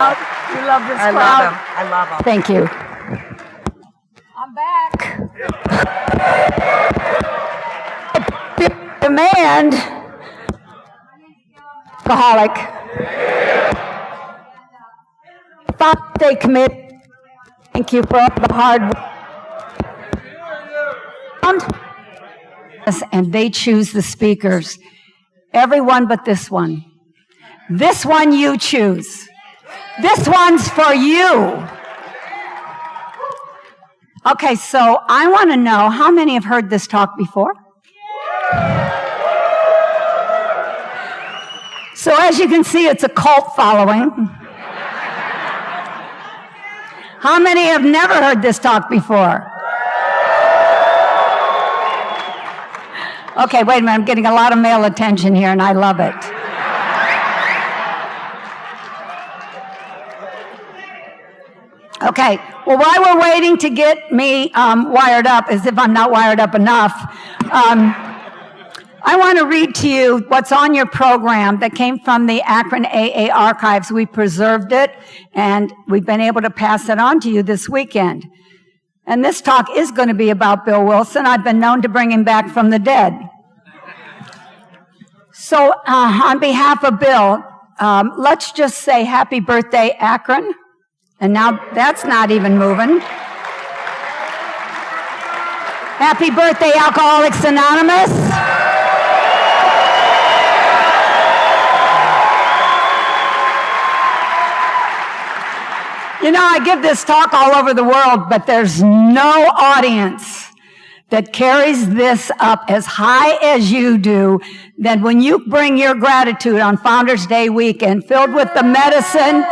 You love this crowd. I love them. Thank you. I'm back. Demand. Alcoholic. They commit. Thank you for all the hard work. And they choose the speakers. Everyone but this one. This one you choose. This one's for you. Okay, so I want to know how many have heard this talk before? So as you can see, it's a cult following. How many have never heard this talk before? Okay, wait a minute. I'm getting a lot of male attention here, and I love it. Okay, well, while we're waiting to get me wired up, as if I'm not wired up enough, I want to read to you what's on your program that came from the Akron AA archives. We preserved it, and we've been able to pass it on to you this weekend. And this talk is going to be about Bill Wilson. I've been known to bring him back from the dead. So on behalf of Bill, let's just say happy birthday, Akron. And now that's not even moving. Happy birthday, Alcoholics Anonymous. You know, I give this talk all over the world, but there's no audience that carries this up as high as you do, that when you bring your gratitude on Founders Day weekend filled with the medicine,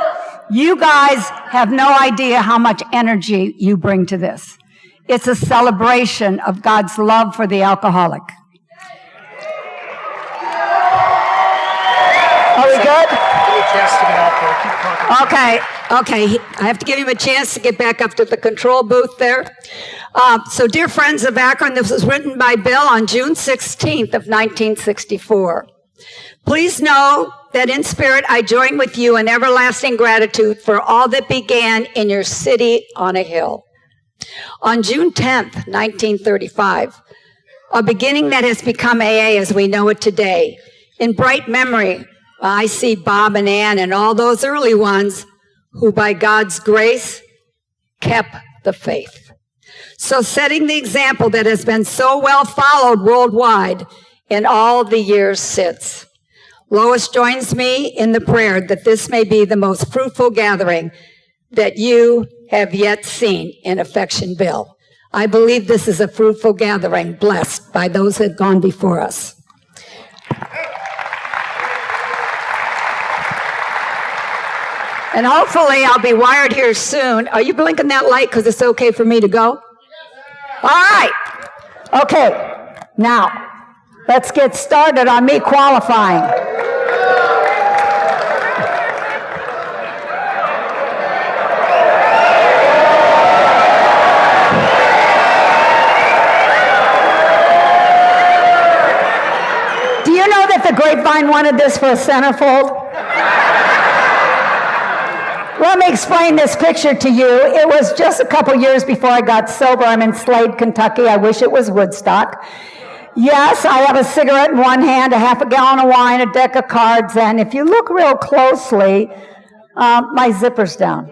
you guys have no idea how much energy you bring to this. It's a celebration of God's love for the alcoholic. Are we good? Okay. I have to give him a chance to get back up to the control booth there. So, dear friends of Akron, this was written by Bill on June 16th of 1964. Please know that in spirit I join with you in everlasting gratitude for all that began in your city on a hill. On June 10th, 1935, a beginning that has become AA as we know it today. In bright memory, I see Bob and Ann and all those early ones who by God's grace kept the faith. So setting the example that has been so well followed worldwide in all the years since. Lois joins me in the prayer that this may be the most fruitful gathering that you have yet seen in Affection Bill. I believe this is a fruitful gathering blessed by those that have gone before us. And hopefully I'll be wired here soon. Are you blinking that light because it's okay for me to go? All right. Okay. Now, let's get started on me qualifying. Do you know that the Grapevine wanted this for a centerfold? Let me explain this picture to you. It was just a couple years before I got sober. I'm in Slade, Kentucky. I wish it was Woodstock. Yes, I have a cigarette in one hand, a half a gallon of wine, a deck of cards, and if you look real closely, my zipper's down.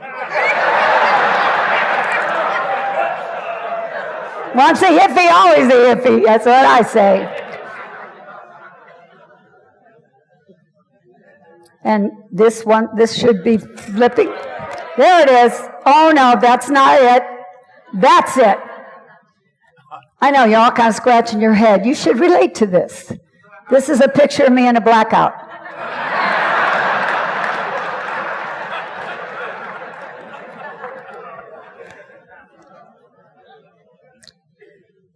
Once a hippie, always a hippie. That's what I say. And this should be flipping. There it is. Oh no, that's not it. That's it. I know, you're all kind of scratching your head. You should relate to this. This is a picture of me in a blackout.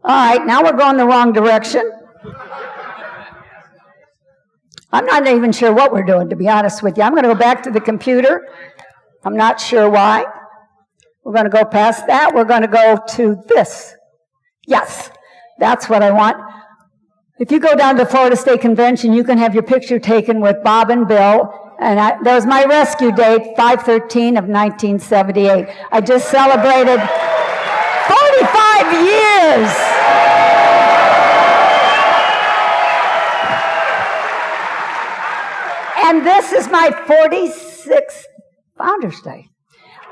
All right, now we're going the wrong direction. I'm not even sure what we're doing, to be honest with you. I'm going to go back to the computer. I'm not sure why. We're going to go past that. We're going to go to this. Yes, that's what I want. If you go down to the Florida State Convention, you can have your picture taken with Bob and Bill And that was my rescue date, 5/13 of 1978. I just celebrated 45 years. And this is my 46th Founders Day.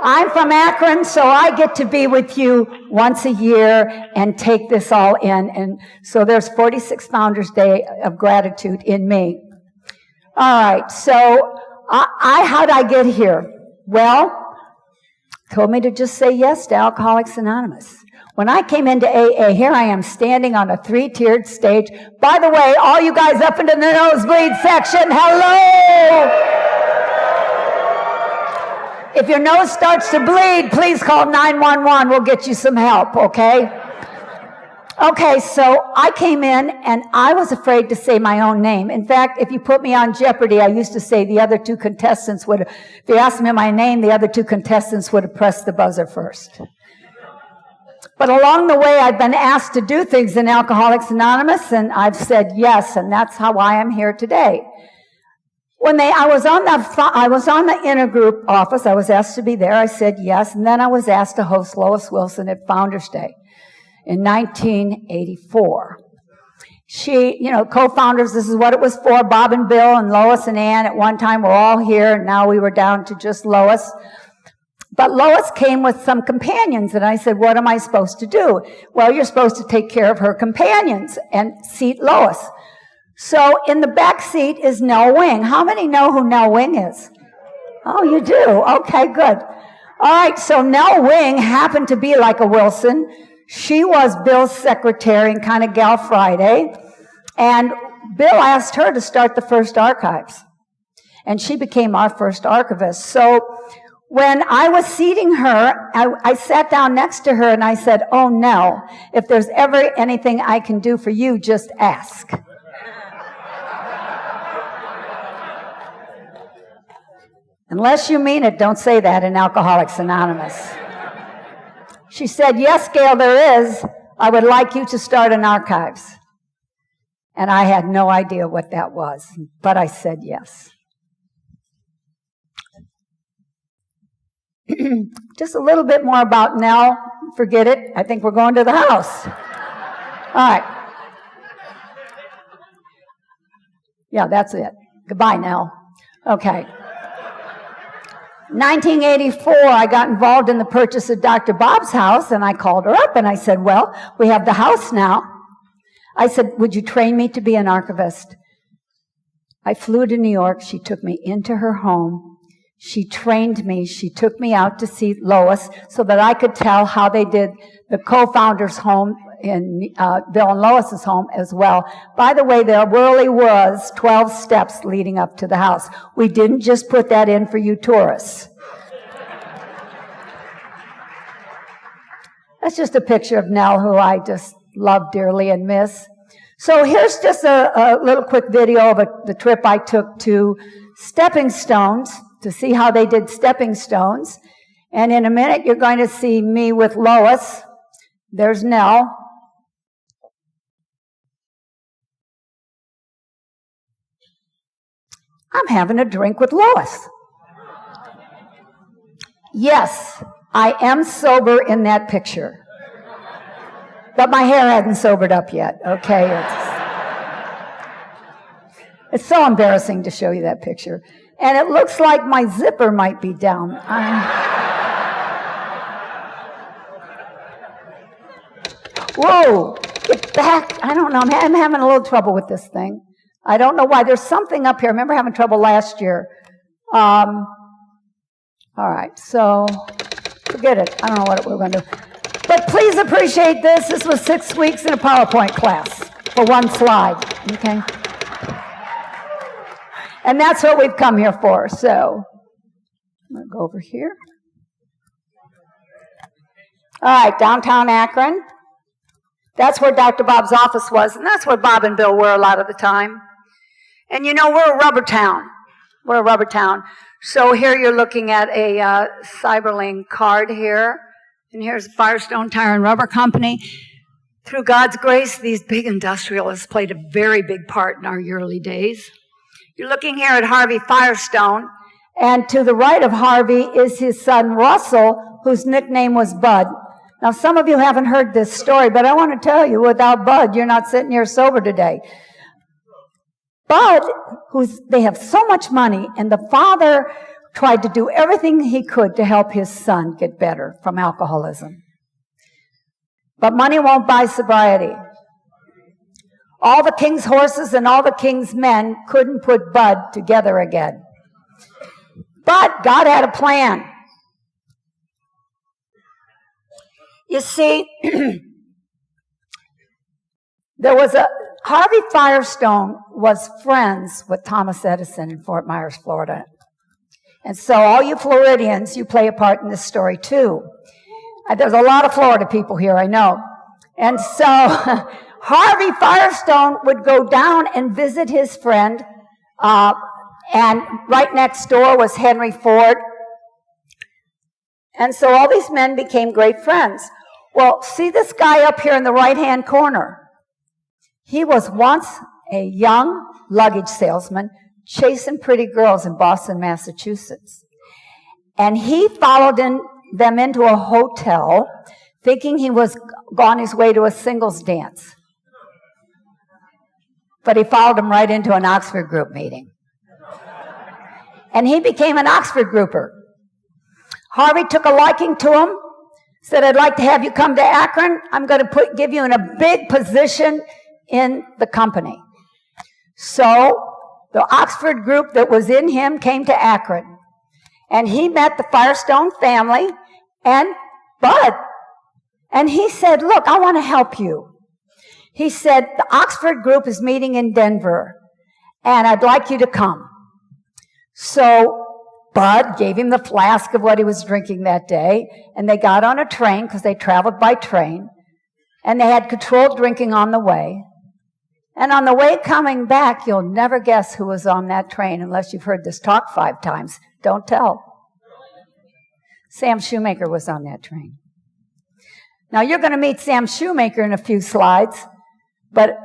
I'm from Akron, so I get to be with you once a year and take this all in. And so there's 46 Founders Day of gratitude in me. All right, so how'd I get here? Well, told me to just say yes to Alcoholics Anonymous. When I came into AA, here I am standing on a 3-tiered stage. By the way, all you guys up into the nosebleed section, hello! If your nose starts to bleed, please call 911. We'll get you some help, okay? Okay, so I came in, and I was afraid to say my own name. In fact, if you put me on Jeopardy, I used to say the other two contestants would, if you asked me my name, the other two contestants would have pressed the buzzer first. But along the way, I've been asked to do things in Alcoholics Anonymous, and I've said yes, and that's how I am here today. When I was on the intergroup office, I was asked to be there. I said yes, and then I was asked to host Lois Wilson at Founders Day in 1984. Co-founders, this is what it was for. Bob and Bill and Lois and Ann at one time were all here, and now we were down to just Lois. But Lois came with some companions, and I said, what am I supposed to do? Well, you're supposed to take care of her companions and seat Lois. So in the back seat is Nell Wing. How many know who Nell Wing is? Oh, you do? Okay, good. All right, so Nell Wing happened to be like a Wilson. She was Bill's secretary and kind of Gal Friday. And Bill asked her to start the first archives. And she became our first archivist. So when I was seating her, I sat down next to her and I said, oh, Nell, if there's ever anything I can do for you, just ask. Unless you mean it, don't say that in Alcoholics Anonymous. She said, yes, Gail, there is. I would like you to start an archives. And I had no idea what that was, but I said yes. Just a little bit more about Nell. Forget it. I think we're going to the house. All right. Yeah, that's it. Goodbye, Nell. Okay. 1984, I got involved in the purchase of Dr. Bob's house, and I called her up, and I said, well, we have the house now. I said, would you train me to be an archivist? I flew to New York. She took me into her home. She trained me. She took me out to see Lois so that I could tell how they did the co-founders' home in Bill and Lois's home as well. By the way, there really was 12 steps leading up to the house. We didn't just put that in for you tourists. That's just a picture of Nell, who I just love dearly and miss. So here's just a little quick video of the trip I took to Stepping Stones to see how they did Stepping Stones. And in a minute, you're going to see me with Lois. There's Nell. I'm having a drink with Lois. Yes, I am sober in that picture. But my hair hadn't sobered up yet, okay? It's so embarrassing to show you that picture. And it looks like my zipper might be down. Whoa, get back. I don't know, I'm having a little trouble with this thing. I don't know why. There's something up here. I remember having trouble last year. All right, so forget it. I don't know what we're going to do. But please appreciate this. This was 6 weeks in a PowerPoint class for one slide, okay? And that's what we've come here for. So I'm going to go over here. All right, downtown Akron. That's where Dr. Bob's office was, and that's where Bob and Bill were a lot of the time. And you know, we're a rubber town. We're a rubber town. So here you're looking at a Cyberling card here. And here's Firestone Tire and Rubber Company. Through God's grace, these big industrialists played a very big part in our early days. You're looking here at Harvey Firestone, and to the right of Harvey is his son Russell, whose nickname was Bud. Now, some of you haven't heard this story, but I want to tell you, without Bud, you're not sitting here sober today. Bud, they have so much money, and the father tried to do everything he could to help his son get better from alcoholism. But money won't buy sobriety. All the king's horses and all the king's men couldn't put Bud together again. But God had a plan. You see, Harvey Firestone was friends with Thomas Edison in Fort Myers, Florida. And so all you Floridians, you play a part in this story too. There's a lot of Florida people here, I know. And so Harvey Firestone would go down and visit his friend, and right next door was Henry Ford. And so all these men became great friends. Well, see this guy up here in the right-hand corner? He was once a young luggage salesman chasing pretty girls in Boston, Massachusetts. And he followed them into a hotel thinking he was on his way to a singles dance. But he followed them right into an Oxford group meeting. And he became an Oxford grouper. Harvey took a liking to him, said, I'd like to have you come to Akron. I'm going to give you in a big position in the company. So the Oxford group that was in him came to Akron. And he met the Firestone family and Bud. And he said, look, I want to help you. He said, the Oxford group is meeting in Denver, and I'd like you to come. So Bud gave him the flask of what he was drinking that day, and they got on a train because they traveled by train, and they had controlled drinking on the way. And on the way coming back, you'll never guess who was on that train unless you've heard this talk 5 times. Don't tell. Sam Shoemaker was on that train. Now, you're going to meet Sam Shoemaker in a few slides, but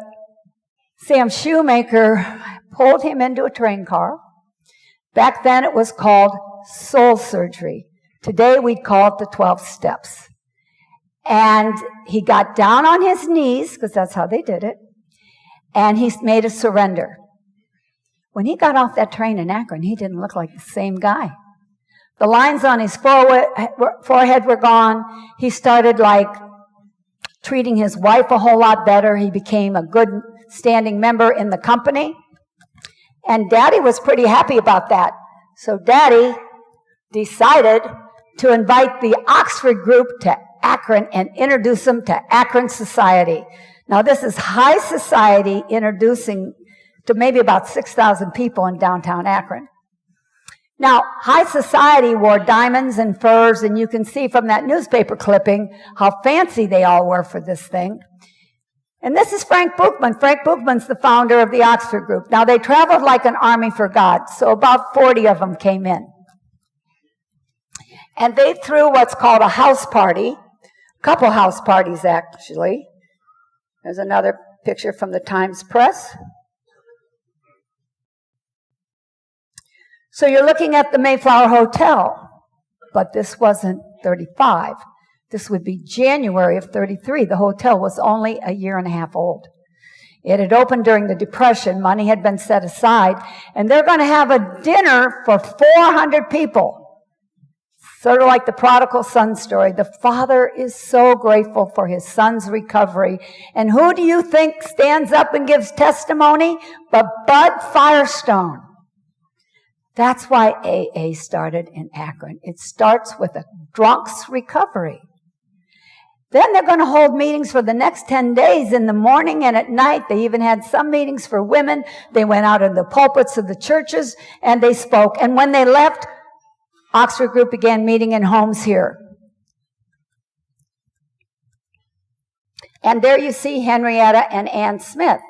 Sam Shoemaker pulled him into a train car. Back then, it was called soul surgery. Today, we'd call it the 12 steps. And he got down on his knees, because that's how they did it, and he made a surrender. When he got off that train in Akron, he didn't look like the same guy. The lines on his forehead were gone. He started treating his wife a whole lot better. He became a good standing member in the company. And Daddy was pretty happy about that. So Daddy decided to invite the Oxford group to Akron and introduce them to Akron society. Now, this is high society introducing to maybe about 6,000 people in downtown Akron. Now, high society wore diamonds and furs, and you can see from that newspaper clipping how fancy they all were for this thing. And this is Frank Buchman. Frank Buchman's the founder of the Oxford Group. Now, they traveled like an army for God, so about 40 of them came in. And they threw what's called a house party, a couple house parties, actually. There's another picture from the Times Press. So you're looking at the Mayflower Hotel, but this wasn't 35. This would be January of 33. The hotel was only a year and a half old. It had opened during the Depression. Money had been set aside, and they're going to have a dinner for 400 people. Sort of like the prodigal son story. The father is so grateful for his son's recovery. And who do you think stands up and gives testimony? But Bud Firestone. That's why AA started in Akron. It starts with a drunk's recovery. Then they're going to hold meetings for the next 10 days in the morning and at night. They even had some meetings for women. They went out in the pulpits of the churches and they spoke. And when they left, Oxford Group began meeting in homes here. And there you see Henrietta and Ann Smith.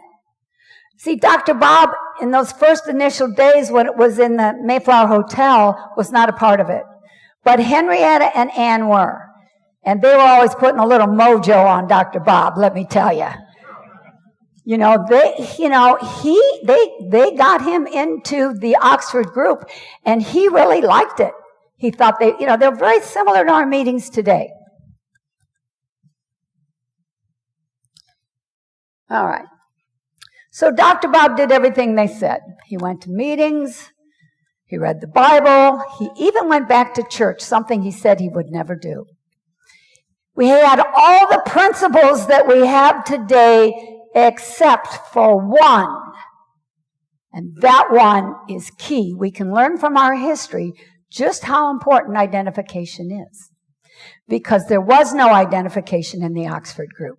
See, Dr. Bob, in those first initial days when it was in the Mayflower Hotel, was not a part of it. But Henrietta and Ann were. And they were always putting a little mojo on Dr. Bob, let me tell you. You know, they got him into the Oxford group, and he really liked it. He thought they're very similar to our meetings today. All right. So Dr. Bob did everything they said. He went to meetings. He read the Bible. He even went back to church, something he said he would never do. We had all the principles that we have today except for one. And that one is key. We can learn from our history just how important identification is, because there was no identification in the Oxford group.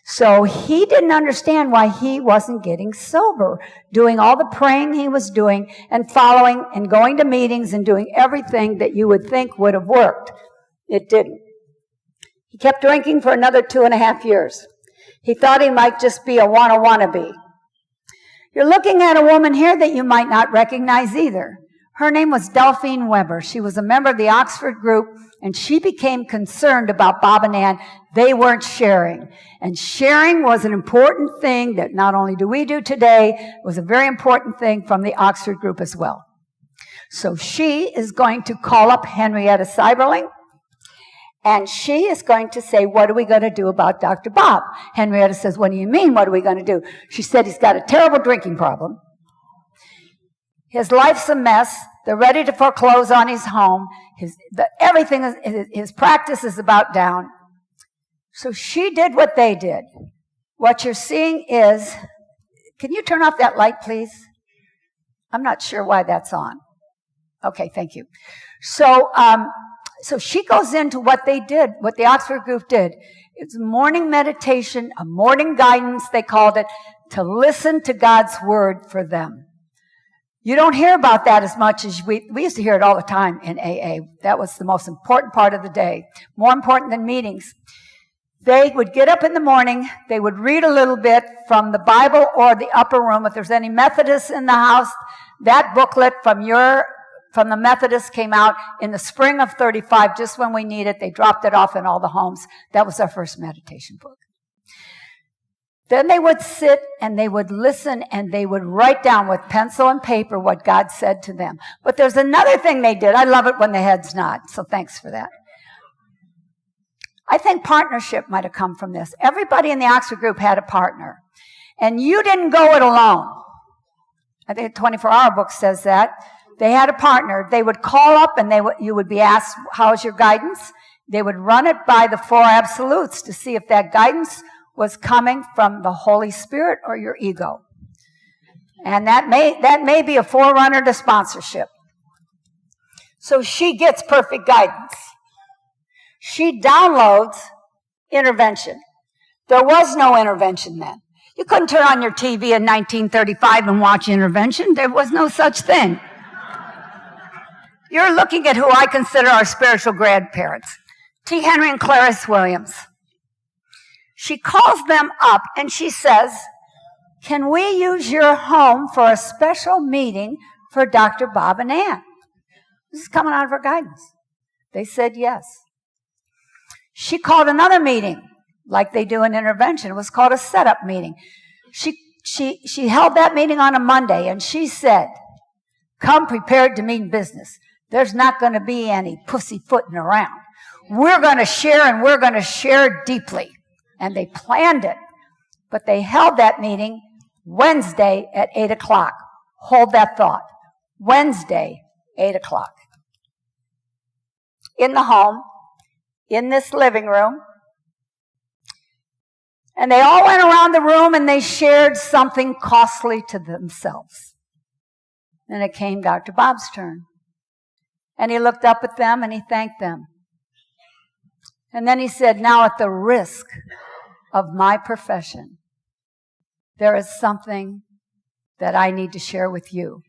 So he didn't understand why he wasn't getting sober, doing all the praying he was doing and following and going to meetings and doing everything that you would think would have worked. It didn't. He kept drinking for another 2.5 years. He thought he might just be a wannabe. You're looking at a woman here that you might not recognize either. Her name was Delphine Weber. She was a member of the Oxford group, and she became concerned about Bob and Ann. They weren't sharing. And sharing was an important thing that not only do we do today, it was a very important thing from the Oxford group as well. So she is going to call up Henrietta Seiberling, and she is going to say, what are we going to do about Dr. Bob? Henrietta says, what do you mean, what are we going to do? She said, he's got a terrible drinking problem. His life's a mess. They're ready to foreclose on his home. His practice is about down. So she did what they did. What you're seeing is, can you turn off that light, please? I'm not sure why that's on. Okay, thank you. So she goes into what they did, what the Oxford group did. It's morning meditation, a morning guidance, they called it, to listen to God's word for them. You don't hear about that as much as we used to hear it all the time in AA. That was the most important part of the day, more important than meetings. They would get up in the morning, they would read a little bit from the Bible or the upper room. If there's any Methodists in the house, that booklet from the Methodists came out in the spring of 35, just when we needed it. They dropped it off in all the homes. That was our first meditation book. Then they would sit and they would listen and they would write down with pencil and paper what God said to them. But there's another thing they did. I love it when the heads nod, so thanks for that. I think partnership might have come from this. Everybody in the Oxford group had a partner. And you didn't go it alone. I think the 24-hour book says that. They had a partner. They would call up and you would be asked, how's your guidance? They would run it by the 4 absolutes to see if that guidance was coming from the Holy Spirit or your ego. And that may be a forerunner to sponsorship. So she gets perfect guidance. She downloads intervention. There was no intervention then. You couldn't turn on your TV in 1935 and watch intervention. There was no such thing. You're looking at who I consider our spiritual grandparents, T. Henry and Clarice Williams. She calls them up and she says, can we use your home for a special meeting for Dr. Bob and Ann? This is coming out of her guidance. They said yes. She called another meeting, like they do in intervention. It was called a setup meeting. She held that meeting on a Monday, and she said, come prepared to mean business. There's not going to be any pussyfooting around. We're going to share, and we're going to share deeply. And they planned it. But they held that meeting Wednesday at 8 o'clock. Hold that thought. Wednesday, 8 o'clock. In the home, in this living room. And they all went around the room and they shared something costly to themselves. Then it came Dr. Bob's turn. And he looked up at them and he thanked them. And then he said, now at the risk of my profession, there is something that I need to share with you.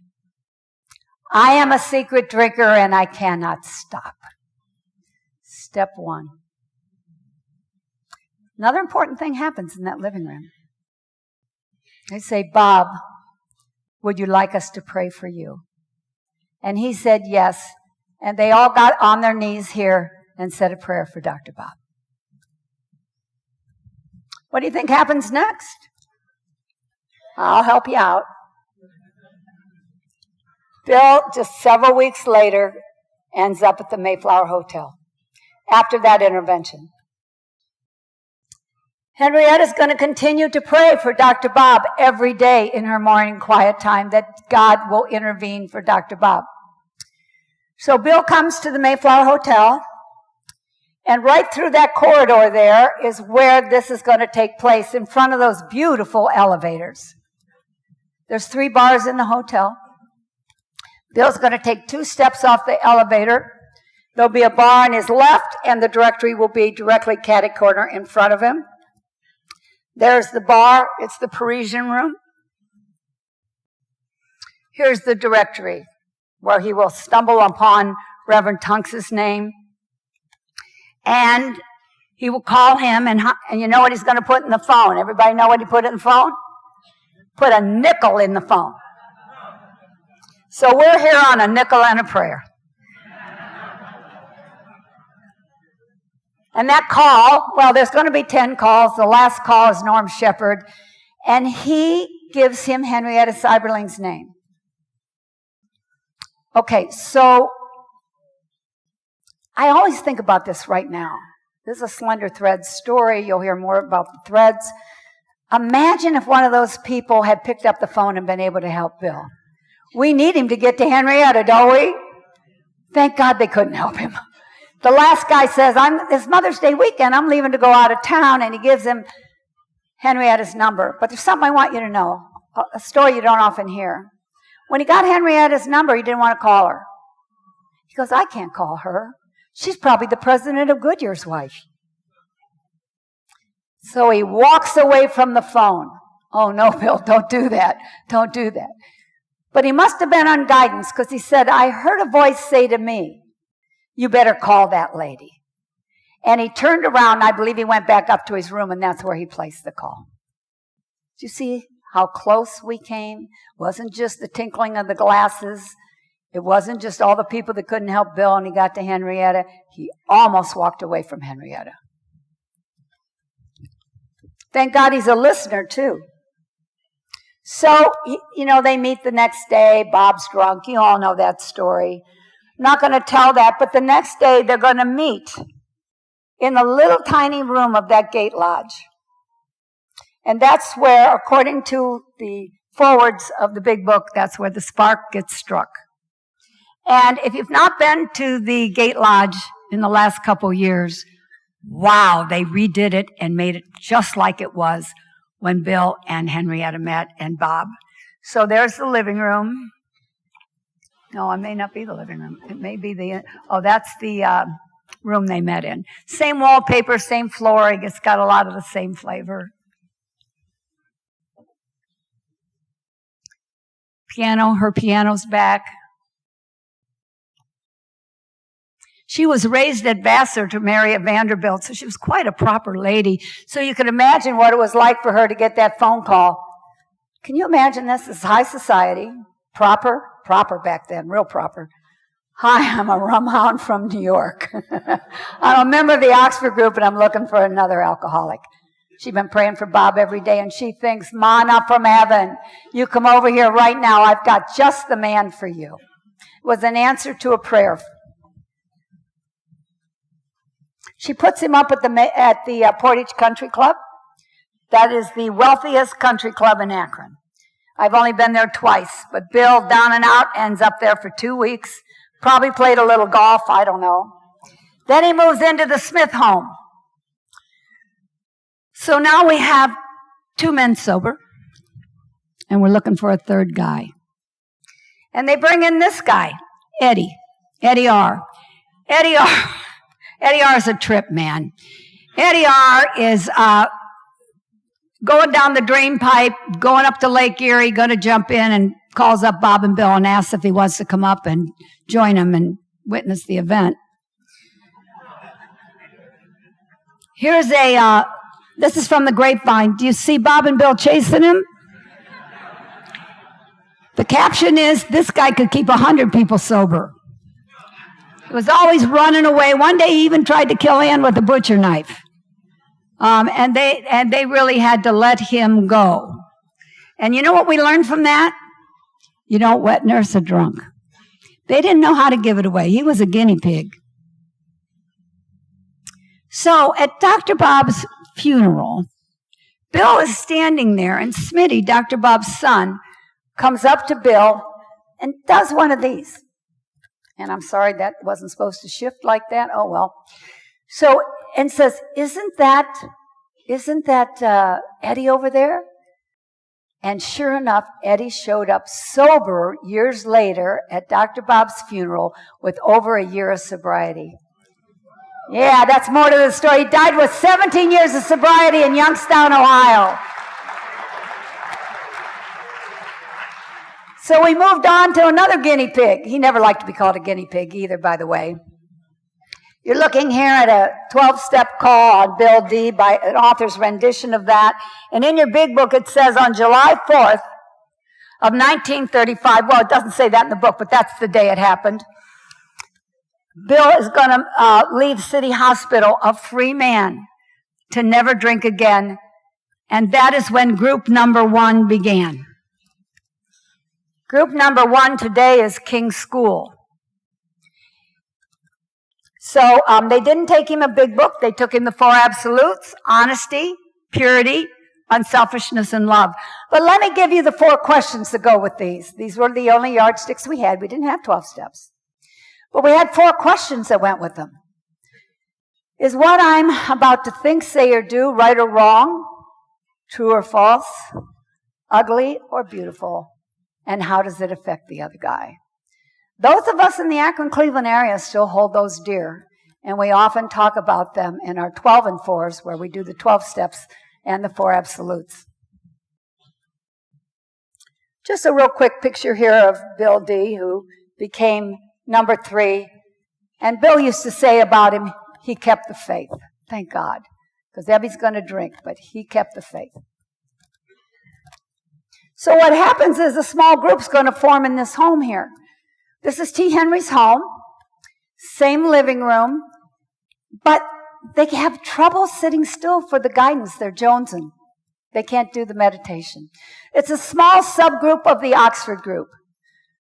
I am a secret drinker and I cannot stop. Step 1. Another important thing happens in that living room. They say, Bob, would you like us to pray for you? And he said yes. And they all got on their knees here and said a prayer for Dr. Bob. What do you think happens next? I'll help you out. Bill, just several weeks later, ends up at the Mayflower Hotel after that intervention. Henrietta's going to continue to pray for Dr. Bob every day in her morning quiet time that God will intervene for Dr. Bob. So Bill comes to the Mayflower Hotel, and right through that corridor there is where this is going to take place, in front of those beautiful elevators. There's 3 bars in the hotel. Bill's going to take 2 steps off the elevator. There'll be a bar on his left, and the directory will be directly catty-corner in front of him. There's the bar. It's the Parisian room. Here's the directory, where he will stumble upon Reverend Tunks's name. And he will call him, and you know what he's going to put in the phone? Everybody know what he put in the phone? Put a nickel in the phone. So we're here on a nickel and a prayer. And that call, well, there's going to be 10 calls. The last call is Norm Shepard. And he gives him Henrietta Seiberling's name. Okay, so I always think about this right now. This is a Slender Threads story. You'll hear more about the threads. Imagine if one of those people had picked up the phone and been able to help Bill. We need him to get to Henrietta, don't we? Thank God they couldn't help him. The last guy says, it's Mother's Day weekend, I'm leaving to go out of town, and he gives him Henrietta's number. But there's something I want you to know, a story you don't often hear. When he got Henrietta's number, he didn't want to call her. He goes, I can't call her. She's probably the president of Goodyear's wife. So he walks away from the phone. Oh, no, Bill, don't do that. Don't do that. But he must have been on guidance, because he said, I heard a voice say to me, you better call that lady. And he turned around, and I believe he went back up to his room, and that's where he placed the call. Do you see how close we came? It wasn't just the tinkling of the glasses. It wasn't just all the people that couldn't help Bill, and he got to Henrietta. He almost walked away from Henrietta. Thank God he's a listener, too. So, they meet the next day. Bob's drunk. You all know that story. I'm not going to tell that, but the next day they're going to meet in the little tiny room of that gate lodge. And that's where, according to the forwards of the big book, that's where the spark gets struck. And if you've not been to the gate lodge in the last couple years, wow, they redid it and made it just like it was when Bill and Henrietta met, and Bob. So there's the living room. No, it may not be the living room. It may be that's the room they met in. Same wallpaper, same flooring. It's got a lot of the same flavor. Piano, her piano's back. She was raised at Vassar to marry at Vanderbilt, so she was quite a proper lady. So you can imagine what it was like for her to get that phone call. Can you imagine this? This is high society, proper back then, real proper. Hi, I'm a rum hound from New York. I'm a member of the Oxford group, and I'm looking for another alcoholic. She'd been praying for Bob every day, and she thinks, Mana from heaven, you come over here right now. I've got just the man for you. It was an answer to a prayer. She puts him up at the Portage Country Club. That is the wealthiest country club in Akron. I've only been there twice, but Bill, down and out, ends up there for 2 weeks. Probably played a little golf, I don't know. Then he moves into the Smith home. So now we have 2 men sober, and we're looking for a third guy. And they bring in this guy, Eddie R. Eddie R is a trip, man. Eddie R is going down the drain pipe, going up to Lake Erie, going to jump in, and calls up Bob and Bill and asks if he wants to come up and join them and witness the event. Here's this is from the Grapevine. Do you see Bob and Bill chasing him? The caption is, this guy could keep 100 people sober. He was always running away. One day he even tried to kill Ann with a butcher knife. And they really had to let him go. And you know what we learned from that? You don't wet nurse a drunk. They didn't know how to give it away. He was a guinea pig. So at Dr. Bob's funeral, Bill is standing there, and Smitty, Dr. Bob's son, comes up to Bill and does one of these. And I'm sorry, that wasn't supposed to shift like that. Oh, well. So, and says, isn't that Eddie over there? And sure enough, Eddie showed up sober years later at Dr. Bob's funeral with over a year of sobriety. Yeah, that's more to the story. He died with 17 years of sobriety in Youngstown, Ohio. So we moved on to another guinea pig. He never liked to be called a guinea pig either, by the way. You're looking here at a 12-step call on Bill D. by an author's rendition of that. And in your big book, it says on July 4th of 1935, well, it doesn't say that in the book, but that's the day it happened. Bill is going to leave City Hospital a free man to never drink again. And that is when group number 1 began. Group number 1 today is King's School. So they didn't take him a big book. They took him the 4 absolutes: honesty, purity, unselfishness, and love. But let me give you the 4 questions to go with these. These were the only yardsticks we had. We didn't have 12 steps. But we had 4 questions that went with them. Is what I'm about to think, say, or do right or wrong, true or false, ugly or beautiful, and how does it affect the other guy? Those of us in the Akron-Cleveland area still hold those dear, and we often talk about them in our 12 and 4s, where we do the 12 steps and the 4 absolutes. Just a real quick picture here of Bill D., who became number 3. And Bill used to say about him, he kept the faith. Thank God. Because Ebby's going to drink, but he kept the faith. So what happens is a small group's going to form in this home here. This is T. Henry's home. Same living room. But they have trouble sitting still for the guidance. They're jonesing. They can't do the meditation. It's a small subgroup of the Oxford group.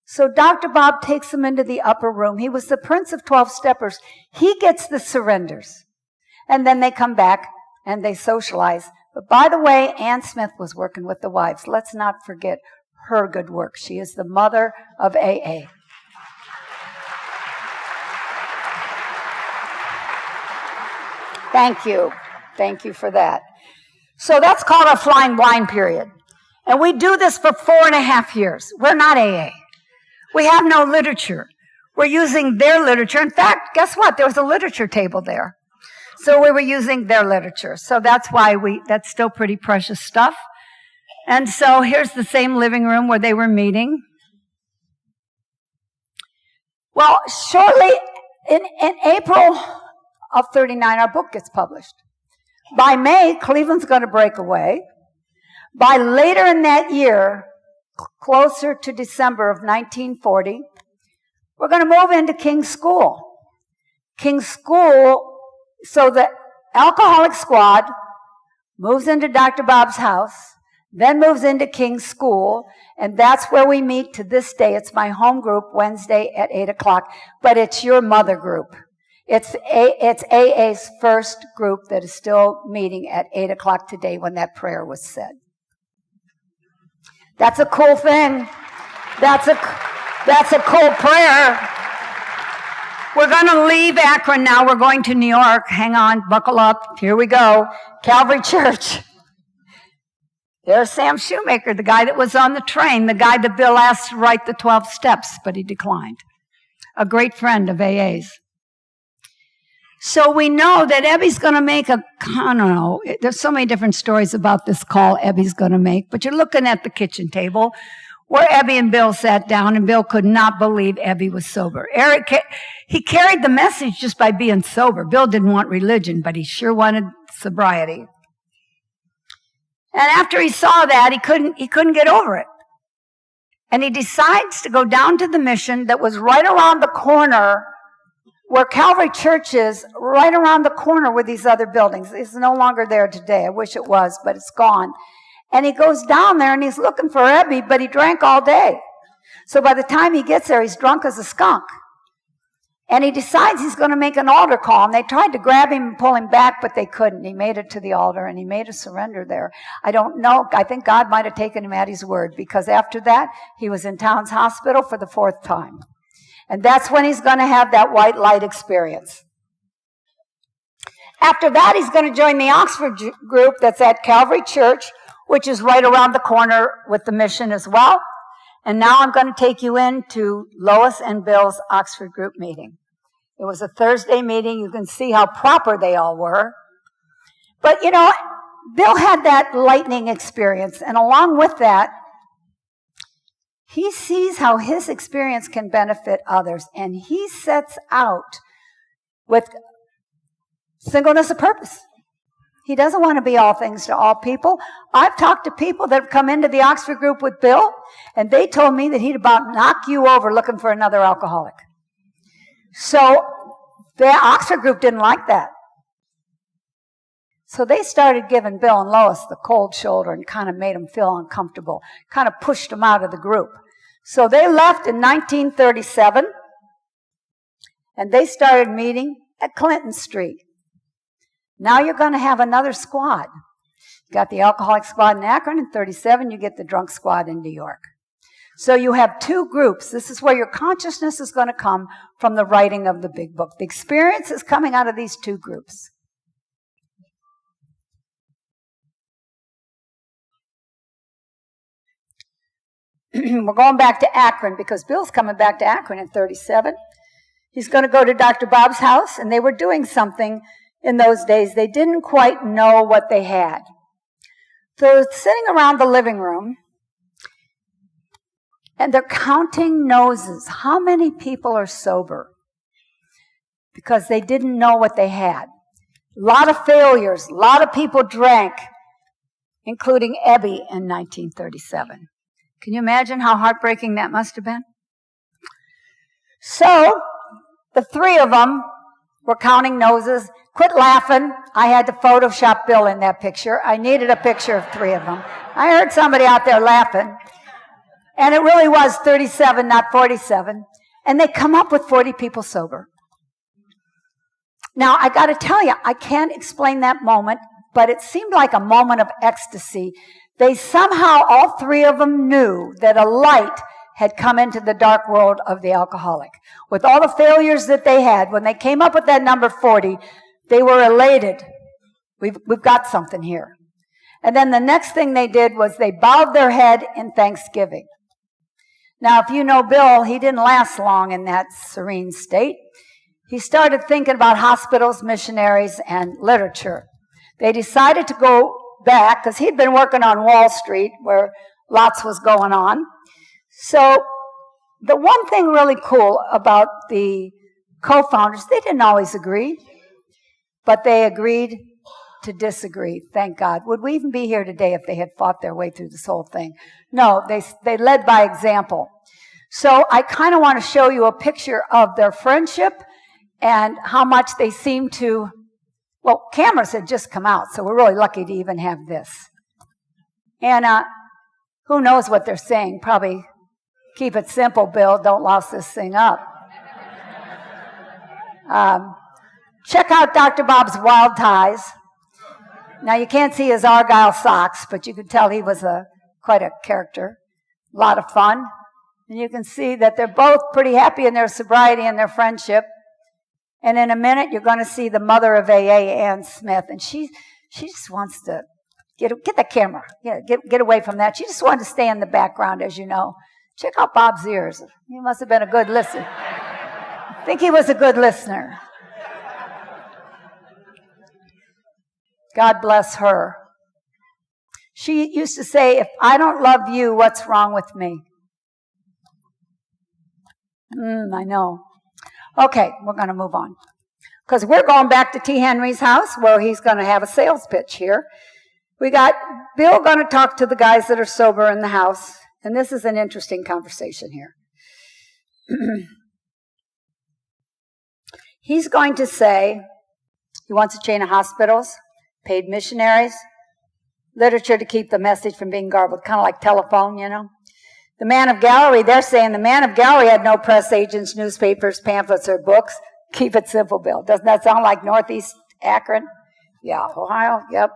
So Dr. Bob takes them into the upper room. He was the prince of 12 steppers. He gets the surrenders. And then they come back and they socialize. But by the way, Ann Smith was working with the wives. Let's not forget her good work. She is the mother of AA. Thank you. Thank you for that. So that's called our flying blind period. And we do this for 4.5 years. We're not AA. We have no literature. We're using their literature. In fact, guess what? There was a literature table there. So we were using their literature. So that's why that's still pretty precious stuff. And so here's the same living room where they were meeting. Well, shortly in April of 39, our book gets published. By May, Cleveland's going to break away. By later in that year, closer to December of 1940, we're going to move into King's School. King's School, so the alcoholic squad moves into Dr. Bob's house, then moves into King's School, and that's where we meet to this day. It's my home group, Wednesday at 8 o'clock, but it's your mother group. It's AA's first group that is still meeting at 8 o'clock today when that prayer was said. That's a cool thing. That's a cool prayer. We're going to leave Akron now. We're going to New York. Hang on, buckle up. Here we go. Calvary Church. There's Sam Shoemaker, the guy that was on the train, the guy that Bill asked to write the 12 steps, but he declined. A great friend of AA's. So we know that Ebby's going to make I don't know, there's so many different stories about this call Ebby's going to make, but you're looking at the kitchen table where Ebby and Bill sat down, and Bill could not believe Ebby was sober. He carried the message just by being sober. Bill didn't want religion, but he sure wanted sobriety. And after he saw that, he couldn't get over it. And he decides to go down to the mission that was right around the corner where Calvary Church is, right around the corner with these other buildings. It's no longer there today. I wish it was, but it's gone. And he goes down there and he's looking for Ebby, but he drank all day. So by the time he gets there, he's drunk as a skunk. And he decides he's going to make an altar call. And they tried to grab him and pull him back, but they couldn't. He made it to the altar and he made a surrender there. I don't know. I think God might have taken him at his word, because after that, he was in Towns Hospital for the 4th time. And that's when he's going to have that white light experience. After that, he's going to join the Oxford group that's at Calvary Church, which is right around the corner with the mission as well. And now I'm going to take you into Lois and Bill's Oxford group meeting. It was a Thursday meeting. You can see how proper they all were. But, you know, Bill had that lightning experience. And along with that, he sees how his experience can benefit others. And he sets out with singleness of purpose. He doesn't want to be all things to all people. I've talked to people that have come into the Oxford group with Bill, and they told me that he'd about knock you over looking for another alcoholic. So the Oxford group didn't like that. So they started giving Bill and Lois the cold shoulder and kind of made them feel uncomfortable, kind of pushed them out of the group. So they left in 1937, and they started meeting at Clinton Street. Now you're going to have another squad. You got the alcoholic squad in Akron. In 37, you get the drunk squad in New York. So you have 2 groups. This is where your consciousness is going to come from the writing of the big book. The experience is coming out of these 2 groups. We're going back to Akron because Bill's coming back to Akron in 37. He's going to go to Dr. Bob's house, and they were doing something in those days. They didn't quite know what they had. So sitting around the living room, and they're counting noses. How many people are sober? Because they didn't know what they had. A lot of failures. A lot of people drank, including Ebby in 1937. Can you imagine how heartbreaking that must have been? So the 3 of them were counting noses. Quit laughing. I had to Photoshop Bill in that picture. I needed a picture of 3 of them. I heard somebody out there laughing. And it really was 37, not 47. And they come up with 40 people sober. Now, I got to tell you, I can't explain that moment, but it seemed like a moment of ecstasy. They somehow, all 3 of them knew that a light had come into the dark world of the alcoholic. With all the failures that they had, when they came up with that number 40, they were elated. We've got something here. And then the next thing they did was they bowed their head in thanksgiving. Now, if you know Bill, he didn't last long in that serene state. He started thinking about hospitals, missionaries, and literature. They decided to go back, because he'd been working on Wall Street, where lots was going on. So the one thing really cool about the co-founders, they didn't always agree, but they agreed to disagree, thank God. Would we even be here today if they had fought their way through this whole thing? No, they led by example. So I kind of want to show you a picture of their friendship and how much they seem to, well, cameras had just come out, so we're really lucky to even have this. And who knows what they're saying? Probably, keep it simple, Bill, don't louse this thing up. Check out Dr. Bob's Wild Ties. Now, you can't see his Argyle socks, but you can tell he was quite a character. A lot of fun. And you can see that they're both pretty happy in their sobriety and their friendship. And in a minute, you're going to see the mother of AA, Ann Smith. And she just wants to get the camera. Yeah, get away from that. She just wanted to stay in the background, as you know. Check out Bob's ears. He must have been a good listener. I think he was a good listener. God bless her. She used to say, if I don't love you, what's wrong with me? I know. Okay, we're going to move on. Because we're going back to T. Henry's house, where he's going to have a sales pitch here. We got Bill going to talk to the guys that are sober in the house. And this is an interesting conversation here. He's going to say he wants a chain of hospitals, paid missionaries, literature to keep the message from being garbled, kind of like telephone, you know. The man of Galilee, they're saying the man of Galilee had no press agents, newspapers, pamphlets, or books. Keep it simple, Bill. Doesn't that sound like Northeast Akron? Yeah, Ohio, yep.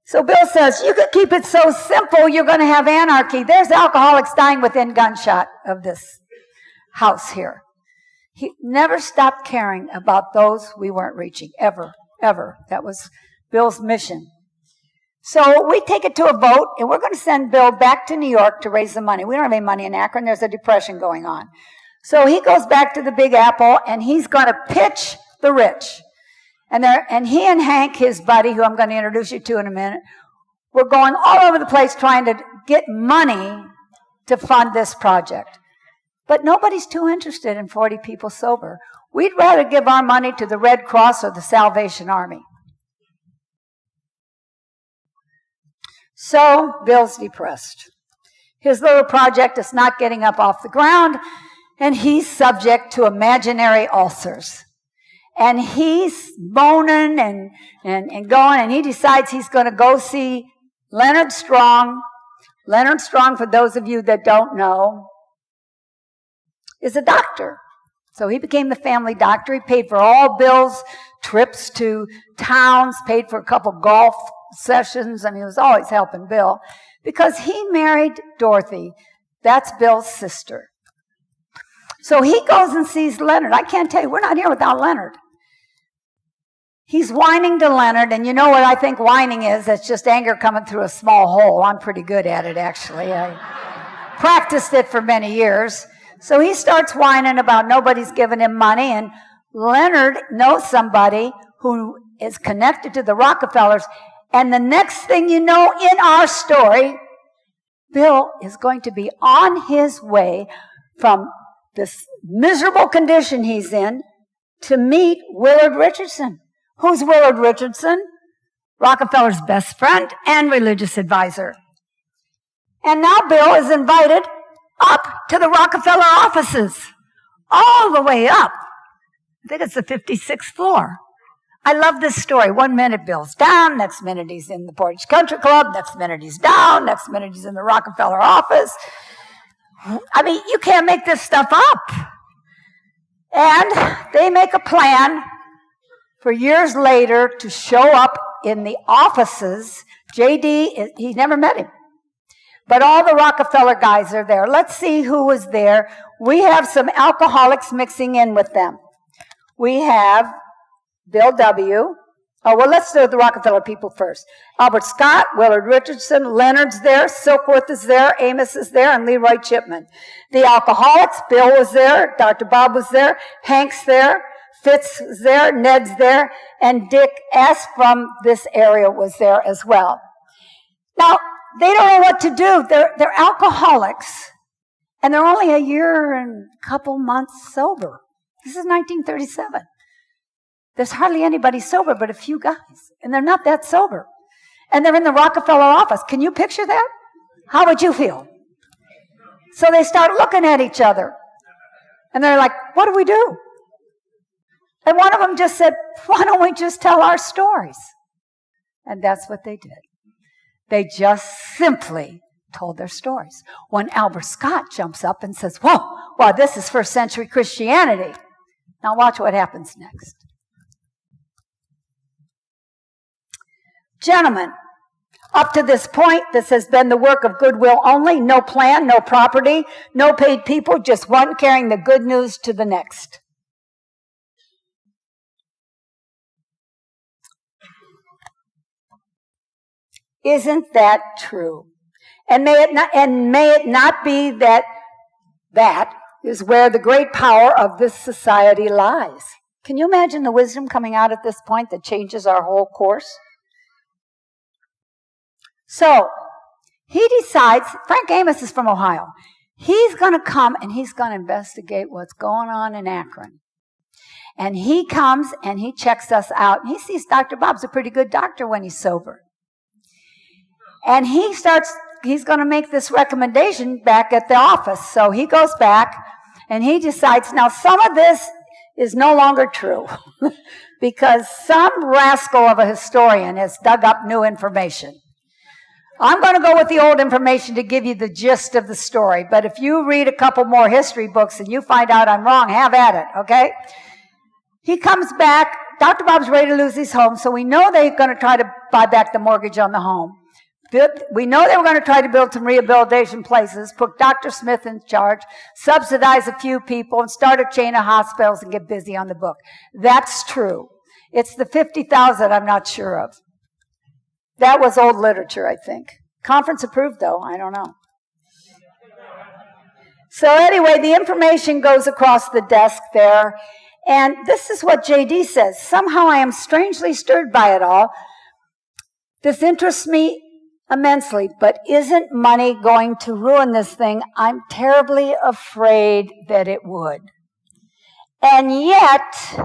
So Bill says, you could keep it so simple, you're going to have anarchy. There's alcoholics dying within gunshot of this house here. He never stopped caring about those we weren't reaching, ever, ever. That was Bill's mission. So we take it to a vote, and we're going to send Bill back to New York to raise the money. We don't have any money in Akron. There's a depression going on. So he goes back to the Big Apple, and he's going to pitch the rich. And he and Hank, his buddy, who I'm going to introduce you to in a minute, we're going all over the place trying to get money to fund this project. But nobody's too interested in 40 people sober. We'd rather give our money to the Red Cross or the Salvation Army. So Bill's depressed. His little project is not getting up off the ground, and he's subject to imaginary ulcers. And he's moaning and going, and he decides he's going to go see Leonard Strong. Leonard Strong, for those of you that don't know, is a doctor. So he became the family doctor. He paid for all Bill's trips to towns, paid for a couple golf sessions. I mean, he was always helping Bill because he married Dorothy. That's Bill's sister. So he goes and sees Leonard. I can't tell you, we're not here without Leonard. He's whining to Leonard, and you know what I think whining is? It's just anger coming through a small hole. I'm pretty good at it, actually. I practiced it for many years. So he starts whining about nobody's giving him money, and Leonard knows somebody who is connected to the Rockefellers. And the next thing you know in our story, Bill is going to be on his way from this miserable condition he's in to meet Willard Richardson. Who's Willard Richardson? Rockefeller's best friend and religious advisor. And now Bill is invited up to the Rockefeller offices, all the way up. I think it's the 56th floor. I love this story. 1 minute Bill's down, next minute he's in the Portage Country Club, next minute he's down, next minute he's in the Rockefeller office. I mean, you can't make this stuff up. And they make a plan for years later to show up in the offices. JD, he never met him. But all the Rockefeller guys are there. Let's see who was there. We have some alcoholics mixing in with them. We have Bill W. Oh, well, let's do the Rockefeller people first. Albert Scott, Willard Richardson, Leonard's there, Silkworth is there, Amos is there, and Leroy Chipman. The alcoholics, Bill was there, Dr. Bob was there, Hank's there, Fitz was there, Ned's there, and Dick S. from this area was there as well. Now, they don't know what to do. They're alcoholics, and they're only a year and a couple months sober. This is 1937. There's hardly anybody sober but a few guys, and they're not that sober. And they're in the Rockefeller office. Can you picture that? How would you feel? So they start looking at each other, and they're like, what do we do? And one of them just said, why don't we just tell our stories? And that's what they did. They just simply told their stories. When Albert Scott jumps up and says, whoa, well, this is first century Christianity. Now watch what happens next. Gentlemen, up to this point, this has been the work of goodwill only. No plan, no property, no paid people, just one carrying the good news to the next. Isn't that true? And may it not be that that is where the great power of this society lies. Can you imagine the wisdom coming out at this point that changes our whole course? So, he decides, Frank Amos is from Ohio. He's going to come and he's going to investigate what's going on in Akron. And he comes and he checks us out. And he sees Dr. Bob's a pretty good doctor when he's sober. And he's going to make this recommendation back at the office. So he goes back and he decides, now some of this is no longer true because some rascal of a historian has dug up new information. I'm going to go with the old information to give you the gist of the story, but if you read a couple more history books and you find out I'm wrong, have at it, okay? He comes back. Dr. Bob's ready to lose his home, so we know they're going to try to buy back the mortgage on the home. We know they were going to try to build some rehabilitation places, put Dr. Smith in charge, subsidize a few people, and start a chain of hospitals and get busy on the book. That's true. It's the 50,000 I'm not sure of. That was old literature, I think. Conference approved, though. I don't know. So anyway, the information goes across the desk there. And this is what J.D. says. Somehow I am strangely stirred by it all. This interests me immensely, but isn't money going to ruin this thing? I'm terribly afraid that it would. And yet,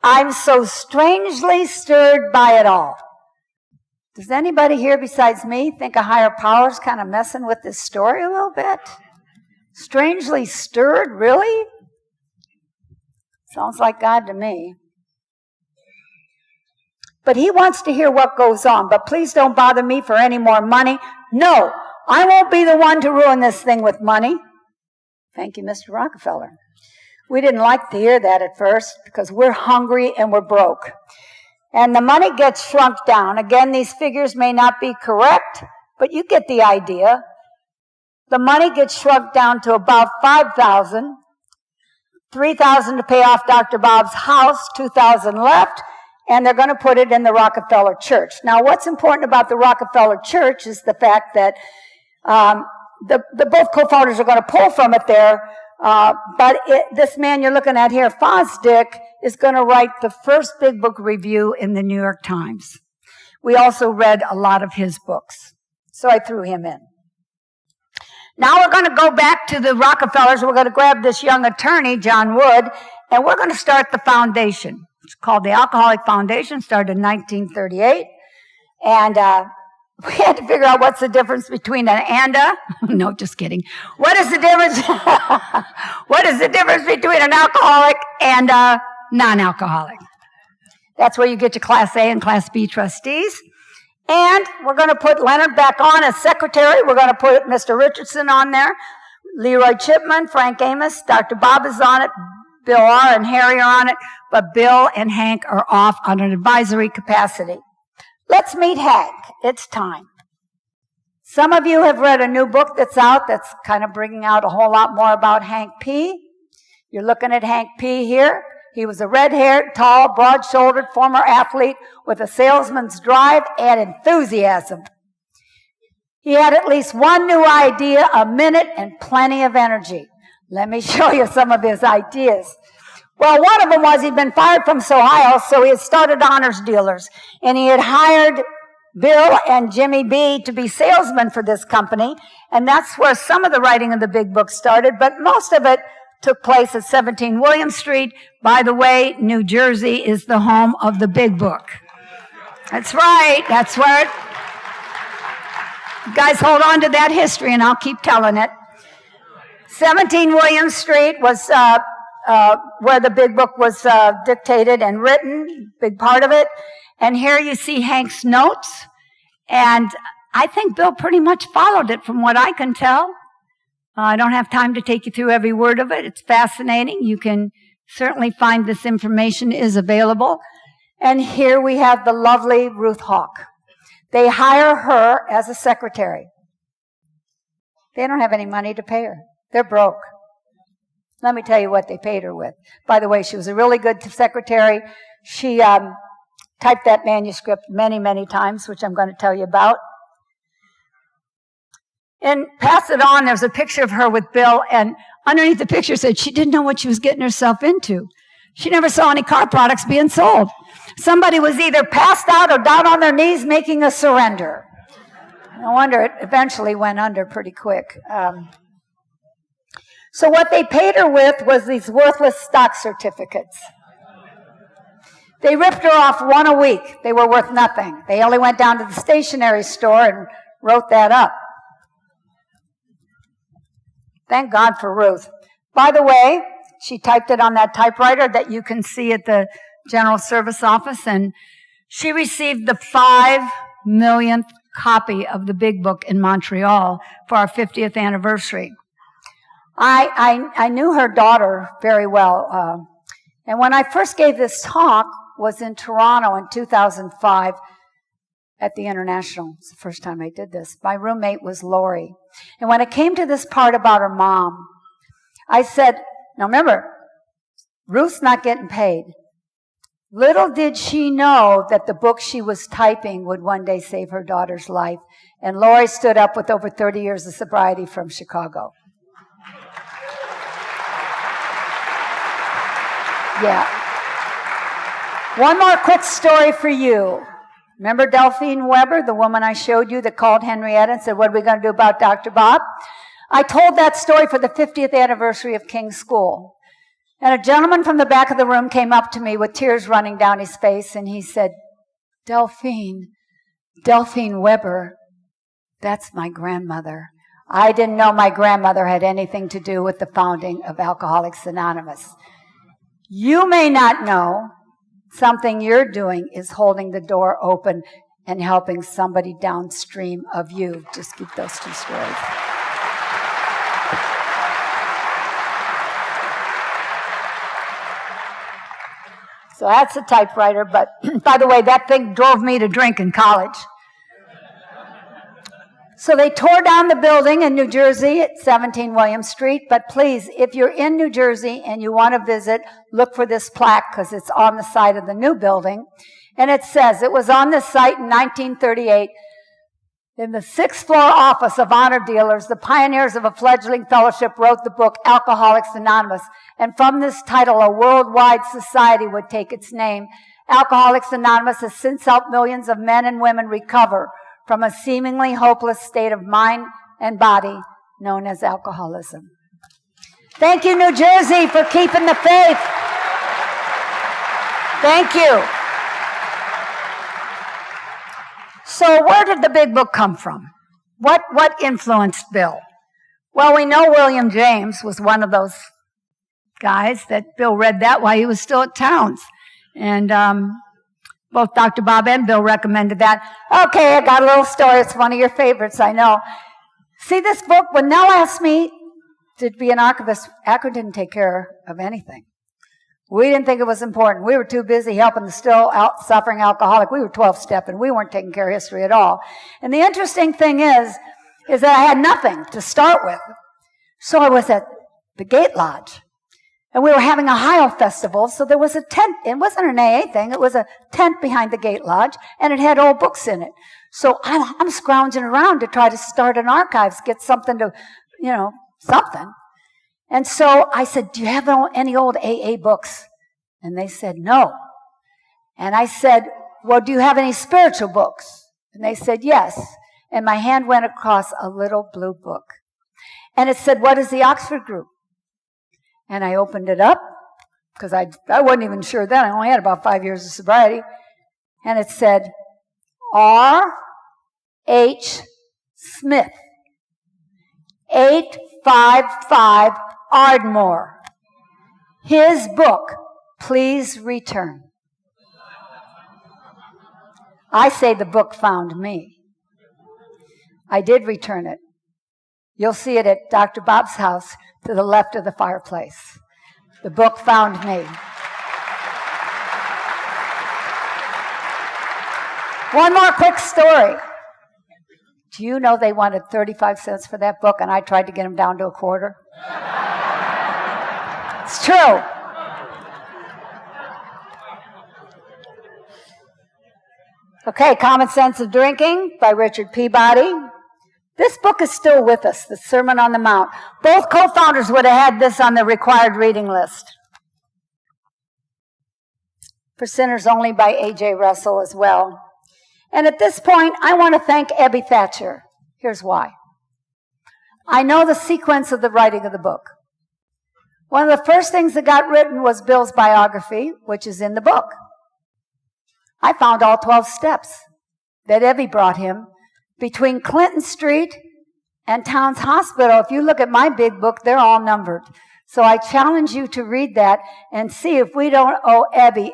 I'm so strangely stirred by it all. Does anybody here besides me think a higher power's kind of messing with this story a little bit? Strangely stirred, really? Sounds like God to me. But he wants to hear what goes on. But please don't bother me for any more money. No, I won't be the one to ruin this thing with money. Thank you, Mr. Rockefeller. We didn't like to hear that at first because we're hungry and we're broke. And the money gets shrunk down. Again, these figures may not be correct, but you get the idea. The money gets shrunk down to about $5,000, $3,000 to pay off Dr. Bob's house, $2,000 left, and they're going to put it in the Rockefeller Church. Now, what's important about the Rockefeller Church is the fact that the both co-founders are going to pull from it there, but this man you're looking at here, Fosdick, is going to write the first big book review in the New York Times. We also read a lot of his books, so I threw him in. Now we're going to go back to the Rockefellers. We're going to grab this young attorney, John Wood, and we're going to start the foundation. It's called the Alcoholic Foundation, started in 1938, and we had to figure out what's the difference between an and a. No, just kidding. What is the difference? What is the difference between an alcoholic and a non-alcoholic? That's where you get your Class A and Class B trustees. And we're going to put Leonard back on as secretary. We're going to put Mr. Richardson on there, Leroy Chipman, Frank Amos, Dr. Bob is on it, Bill R. and Harry are on it, but Bill and Hank are off on an advisory capacity. Let's meet Hank. It's time. Some of you have read a new book that's out that's kind of bringing out a whole lot more about Hank P. You're looking at Hank P. here. He was a red-haired, tall, broad-shouldered former athlete with a salesman's drive and enthusiasm. He had at least one new idea a minute and plenty of energy. Let me show you some of his ideas. Well, one of them was he'd been fired from Ohio, so he had started honors dealers. And he had hired Bill and Jimmy B to be salesmen for this company. And that's where some of the writing of the big book started, but most of it took place at 17 William Street. By the way, New Jersey is the home of the big book. That's right. That's where it... You guys hold on to that history, and I'll keep telling it. 17 William Street was where the big book was dictated and written, big part of it. And here you see Hank's notes. And I think Bill pretty much followed it from what I can tell. I don't have time to take you through every word of it. It's fascinating. You can certainly find this information is available. And here we have the lovely Ruth Hawk. They hire her as a secretary. They don't have any money to pay her. They're broke. Let me tell you what they paid her with. By the way, she was a really good secretary. She typed that manuscript many, many times, which I'm going to tell you about. And pass it on, there's a picture of her with Bill, and underneath the picture said she didn't know what she was getting herself into. She never saw any car products being sold. Somebody was either passed out or down on their knees making a surrender. No wonder it eventually went under pretty quick. So what they paid her with was these worthless stock certificates. They ripped her off one a week. They were worth nothing. They only went down to the stationery store and wrote that up. Thank God for Ruth. By the way, She typed it on that typewriter that you can see at the General Service Office, and she received the 5 millionth copy of the Big Book in Montreal for our 50th anniversary. I knew her daughter very well, and when I first gave this talk was in Toronto in 2005 at the International. It's the first time I did this. My roommate was Lori. And when it came to this part about her mom, I said, now remember, Ruth's not getting paid. Little did she know that the book she was typing would one day save her daughter's life. And Lori stood up with over 30 years of sobriety from Chicago. Yeah. One more quick story for you. Remember Delphine Weber, the woman I showed you that called Henrietta and said, what are we going to do about Dr. Bob? I told that story for the 50th anniversary of King's School. And a gentleman from the back of the room came up to me with tears running down his face, and he said, Delphine Weber, that's my grandmother. I didn't know my grandmother had anything to do with the founding of Alcoholics Anonymous. You may not know something you're doing is holding the door open and helping somebody downstream of you. Just keep those two stories. So that's a typewriter, but by the way, that thing drove me to drink in college. So they tore down the building in New Jersey at 17 William Street, but please, if you're in New Jersey and you want to visit, look for this plaque because it's on the side of the new building. And it says, it was on this site in 1938. In the 6th floor office of honor dealers, the pioneers of a fledgling fellowship wrote the book Alcoholics Anonymous. And from this title, a worldwide society would take its name. Alcoholics Anonymous has since helped millions of men and women recover from a seemingly hopeless state of mind and body known as alcoholism. Thank you, New Jersey, for keeping the faith. Thank you. So where did the Big Book come from? What influenced Bill? Well, we know William James was one of those guys that Bill read that while he was still at Towns. And both Dr. Bob and Bill recommended that. Okay, I got a little story. It's one of your favorites, I know. See this book? When Nell asked me to be an archivist, Akron didn't take care of anything. We didn't think it was important. We were too busy helping the still out suffering alcoholic. We were 12-stepping. We weren't taking care of history at all. And the interesting thing is that I had nothing to start with. So I was at the Gate Lodge. And we were having a Ohio festival, so there was a tent. It wasn't an AA thing. It was a tent behind the Gate Lodge, and it had old books in it. So I'm scrounging around to try to start an archives, get something to, something. And so I said, do you have any old AA books? And they said, no. And I said, well, do you have any spiritual books? And they said, yes. And my hand went across a little blue book. And it said, what is the Oxford Group? And I opened it up, because I wasn't even sure then. I only had about 5 years of sobriety. And it said, R.H. Smith, 855 Ardmore. His book, Please Return. I say the book found me. I did return it. You'll see it at Dr. Bob's house to the left of the fireplace. The book found me. One more quick story. Do you know they wanted 35 cents for that book, and I tried to get them down to a quarter? It's true. Okay, Common Sense of Drinking by Richard Peabody. This book is still with us, the Sermon on the Mount. Both co-founders would have had this on the required reading list. For Sinners Only by A.J. Russell as well. And at this point, I want to thank Abby Thatcher. Here's why. I know the sequence of the writing of the book. One of the first things that got written was Bill's biography, which is in the book. I found all 12 steps that Abby brought him between Clinton Street and Towns Hospital. If you look at my big book, they're all numbered. So I challenge you to read that and see if we don't owe Ebby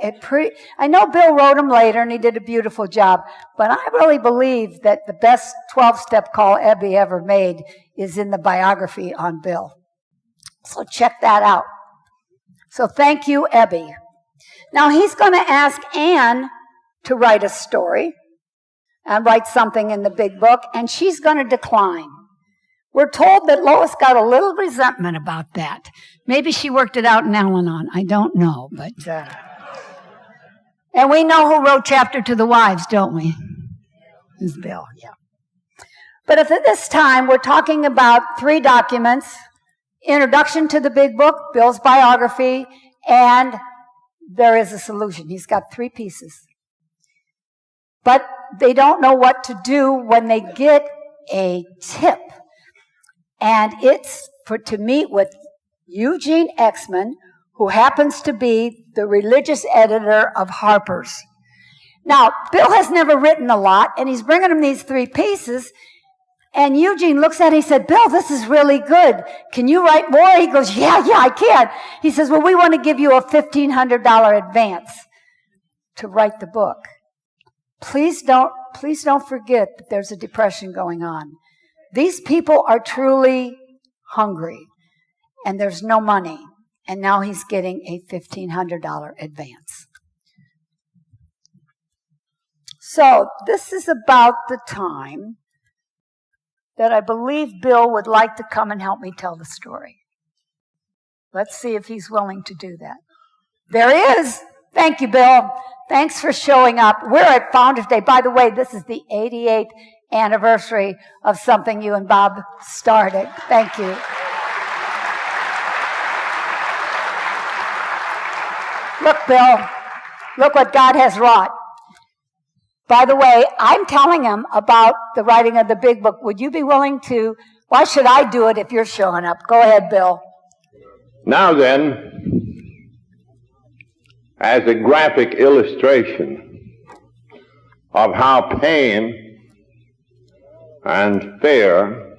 I know Bill wrote them later and he did a beautiful job, but I really believe that the best 12-step call Ebby ever made is in the biography on Bill. So check that out. So thank you, Ebby. Now he's going to ask Anne to write a story and write something in the big book, and she's going to decline. We're told that Lois got a little resentment about that. Maybe she worked it out in Al-Anon. I don't know, but... And we know who wrote Chapter to the Wives, don't we? It's Bill, yeah. But at this time, we're talking about 3 documents: introduction to the big book, Bill's biography, and there is a solution. He's got 3 pieces. But they don't know what to do when they get a tip. And it's to meet with Eugene Exman, who happens to be the religious editor of Harper's. Now, Bill has never written a lot, and he's bringing him these 3 pieces, and Eugene looks at it and he said, Bill, this is really good. Can you write more? He goes, yeah, I can. He says, well, we want to give you a $1,500 advance to write the book. Please don't forget that there's a depression going on. These people are truly hungry, and there's no money. And now he's getting a $1,500 advance. So this is about the time that I believe Bill would like to come and help me tell the story. Let's see if he's willing to do that. There he is. Thank you, Bill. Thanks for showing up. We're at Founders Day. By the way, this is the 88th anniversary of something you and Bob started. Thank you. Look, Bill, look what God has wrought. By the way, I'm telling him about the writing of the big book. Would you be willing to? Why should I do it if you're showing up? Go ahead, Bill. Now then, as a graphic illustration of how pain and fear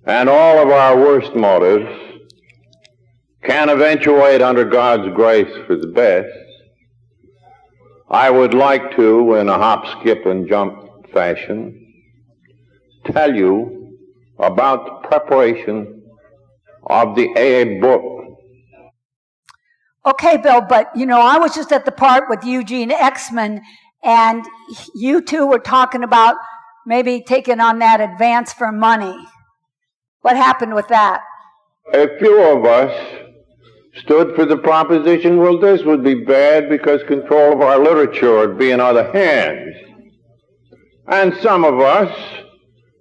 and all of our worst motives can eventuate under God's grace for the best, I would like to, in a hop, skip, and jump fashion, tell you about the preparation of the AA book. Okay, Bill, but, I was just at the part with Eugene Exman, and you two were talking about maybe taking on that advance for money. What happened with that? A few of us stood for the proposition, well, this would be bad because control of our literature would be in other hands. And some of us,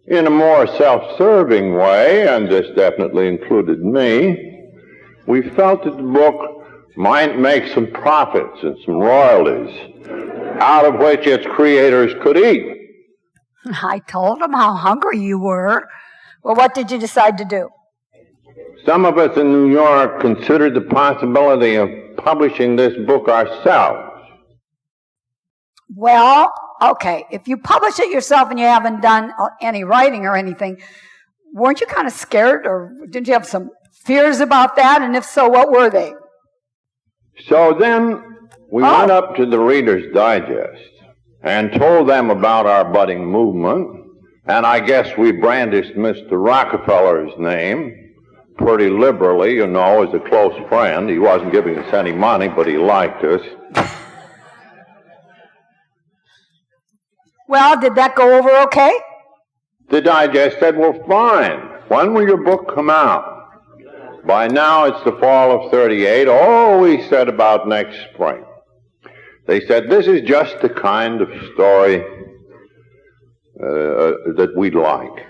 in a more self-serving way, and this definitely included me, we felt that the book might make some profits and some royalties out of which its creators could eat. I told them how hungry you were. Well, what did you decide to do? Some of us in New York considered the possibility of publishing this book ourselves. Well, okay, if you publish it yourself and you haven't done any writing or anything, weren't you kind of scared, or didn't you have some fears about that? And if so, what were they? So then we went up to the Reader's Digest and told them about our budding movement, and I guess we brandished Mr. Rockefeller's name pretty liberally, as a close friend. He wasn't giving us any money, but he liked us. Well, did that go over okay? The Digest said, well, fine. When will your book come out? By now, it's the fall of 38. Oh, we said about next spring. They said, this is just the kind of story that we'd like.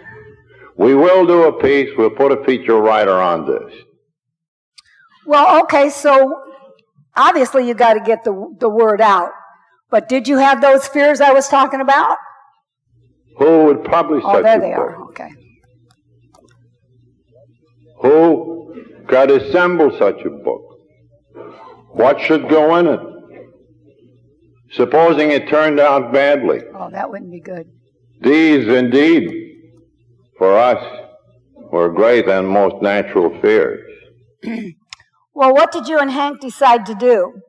We will do a piece. We'll put a feature writer on this. Well, okay, so obviously you got to get the word out. But did you have those fears I was talking about? Who would publish such a book? Oh, there they are. Okay. Who could assemble such a book? What should go in it? Supposing it turned out badly. Oh, that wouldn't be good. These, indeed, for us, were great and most natural fears. Well, what did you and Hank decide to do?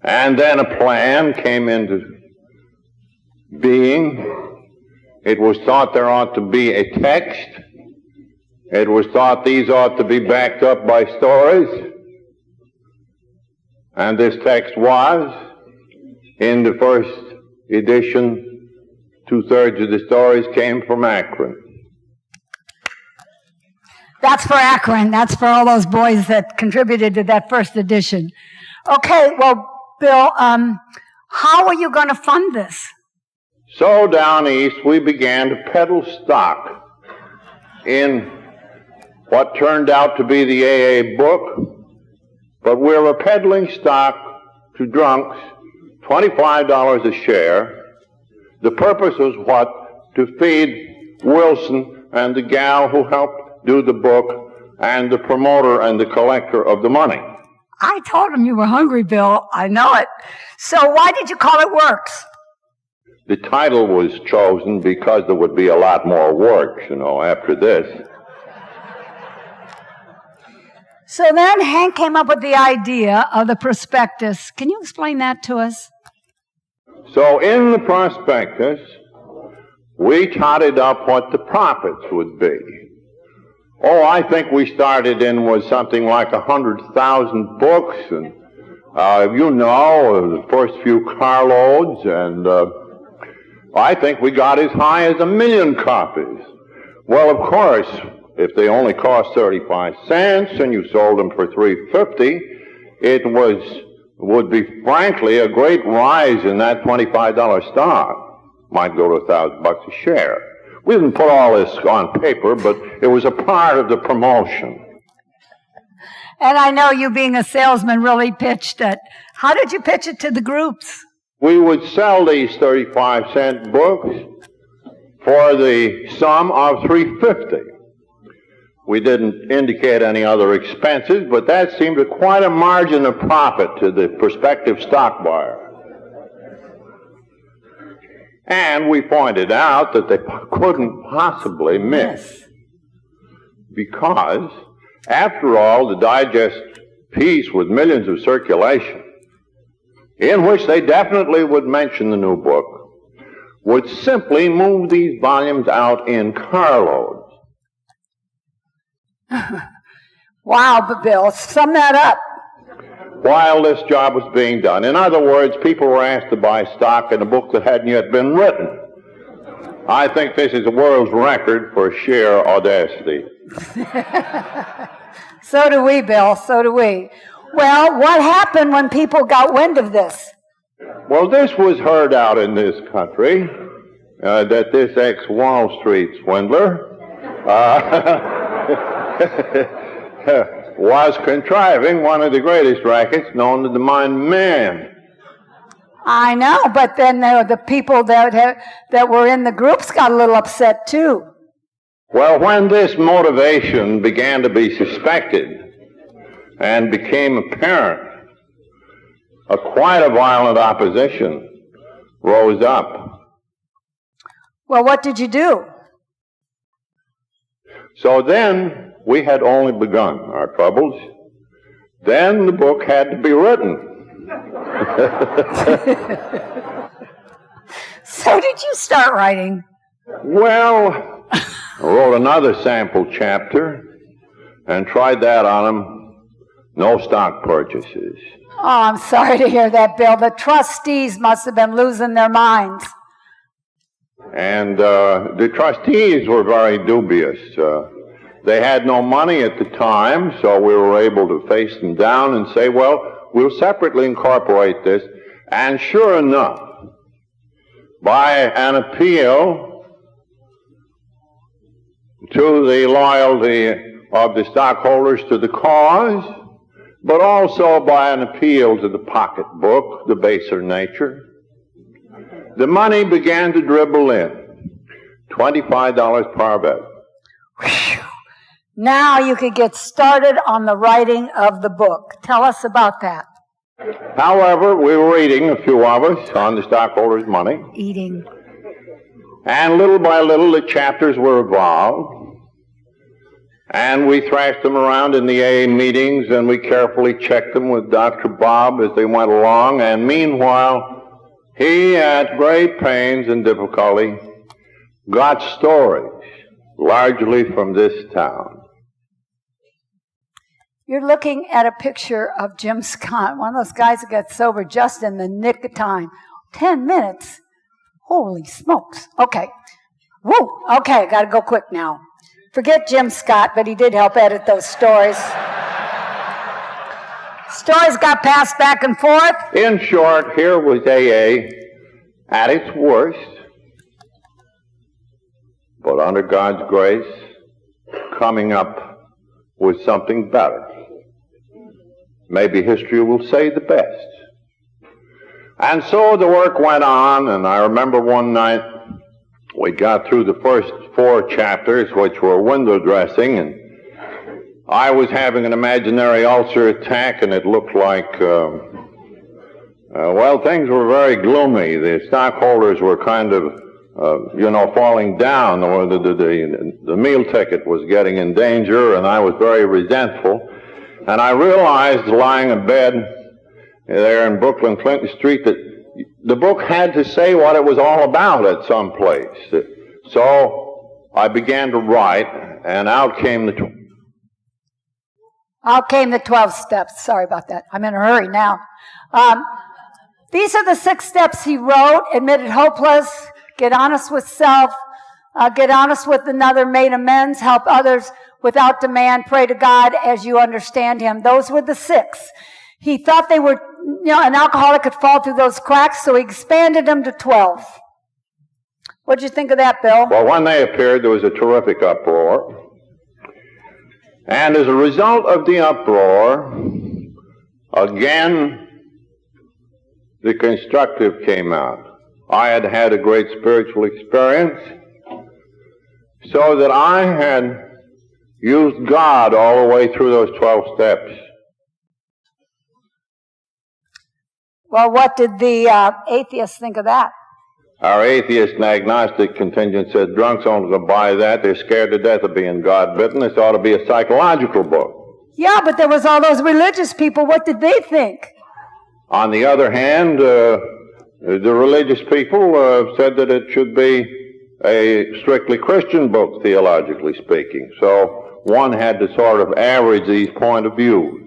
And then a plan came into being. It was thought there ought to be a text. It was thought these ought to be backed up by stories. And this text was, in the first edition, 2/3 of the stories came from Akron. That's for Akron. That's for all those boys that contributed to that first edition. Okay, well, Bill, how are you going to fund this? So down east, we began to peddle stock in what turned out to be the AA book, but we were peddling stock to drunks, $25 a share. The purpose was what? To feed Wilson and the gal who helped do the book and the promoter and the collector of the money. I told him you were hungry, Bill. I know it. So why did you call it Works? The title was chosen because there would be a lot more work, after this. So then Hank came up with the idea of the prospectus. Can you explain that to us? So in the prospectus, we totted up what the profits would be. Oh, I think we started in with something like 100,000 books, and the first few carloads, and I think we got as high as 1 million copies. Well, of course, if they only cost 35 cents and you sold them for $3.50, it would be frankly a great rise in that $25 stock. Might go to $1,000 a share. We didn't put all this on paper, but it was a part of the promotion. And I know you being a salesman really pitched it. How did you pitch it to the groups? We would sell these 35-cent books for the sum of $3.50. We didn't indicate any other expenses, but that seemed quite a margin of profit to the prospective stock buyer. And we pointed out that they couldn't possibly miss, because, after all, the digest piece with millions of circulation, in which they definitely would mention the new book, would simply move these volumes out in carloads. Wow, but Bill, sum that up. While this job was being done. In other words, people were asked to buy stock in a book that hadn't yet been written. I think this is a world's record for sheer audacity. So do we, Bill, so do we. Well, what happened when people got wind of this? Well, this was heard out in this country, that this ex-Wall Street swindler was contriving one of the greatest rackets known to the mind of man. I know, but then the people that were in the groups got a little upset too. Well, when this motivation began to be suspected and became apparent, quite a violent opposition rose up. Well, what did you do? So then we had only begun our troubles. Then the book had to be written. So did you start writing? Well, I wrote another sample chapter and tried that on them. No stock purchases. Oh, I'm sorry to hear that, Bill. The trustees must have been losing their minds. And the trustees were very dubious. They had no money at the time, so we were able to face them down and say, well, we'll separately incorporate this. And sure enough, by an appeal to the loyalty of the stockholders to the cause, but also by an appeal to the pocketbook, the baser nature, the money began to dribble in. $25 per bet. Now you could get started on the writing of the book. Tell us about that. However, we were eating, a few of us, on the stockholders' money. Eating. And little by little, the chapters were evolved. And we thrashed them around in the AA meetings, and we carefully checked them with Dr. Bob as they went along. And meanwhile, he, at great pains and difficulty, got stories, largely from this town. You're looking at a picture of Jim Scott, one of those guys that got sober just in the nick of time. 10 minutes? Holy smokes. Okay. Woo! Okay, got to go quick now. Forget Jim Scott, but he did help edit those stories. Stories got passed back and forth. In short, here was AA at its worst, but under God's grace, coming up with something better. Maybe history will say the best. And so the work went on, and I remember one night we got through the first 4 chapters, which were window dressing, and I was having an imaginary ulcer attack, and it looked like, things were very gloomy. The stockholders were kind of, falling down. The meal ticket was getting in danger, and I was very resentful. And I realized, lying in bed there in Brooklyn, Clinton Street, that the book had to say what it was all about at some place. So I began to write, and out came the 12 steps. Sorry about that. I'm in a hurry now. These are the 6 steps he wrote: admitted hopeless, get honest with self, get honest with another, made amends, help others without demand, pray to God as you understand him. Those were the 6. He thought they were, an alcoholic could fall through those cracks, so he expanded them to 12. What did you think of that, Bill? Well, when they appeared, there was a terrific uproar. And as a result of the uproar, again, the constructive came out. I had had a great spiritual experience, so that I had used God all the way through those 12 steps. Well, what did the atheists think of that? Our atheist and agnostic contingent said, drunks aren't going to buy that. They're scared to death of being God-bitten. This ought to be a psychological book. Yeah, but there was all those religious people. What did they think? On the other hand, the religious people said that it should be a strictly Christian book, theologically speaking. So one had to sort of average these point of views.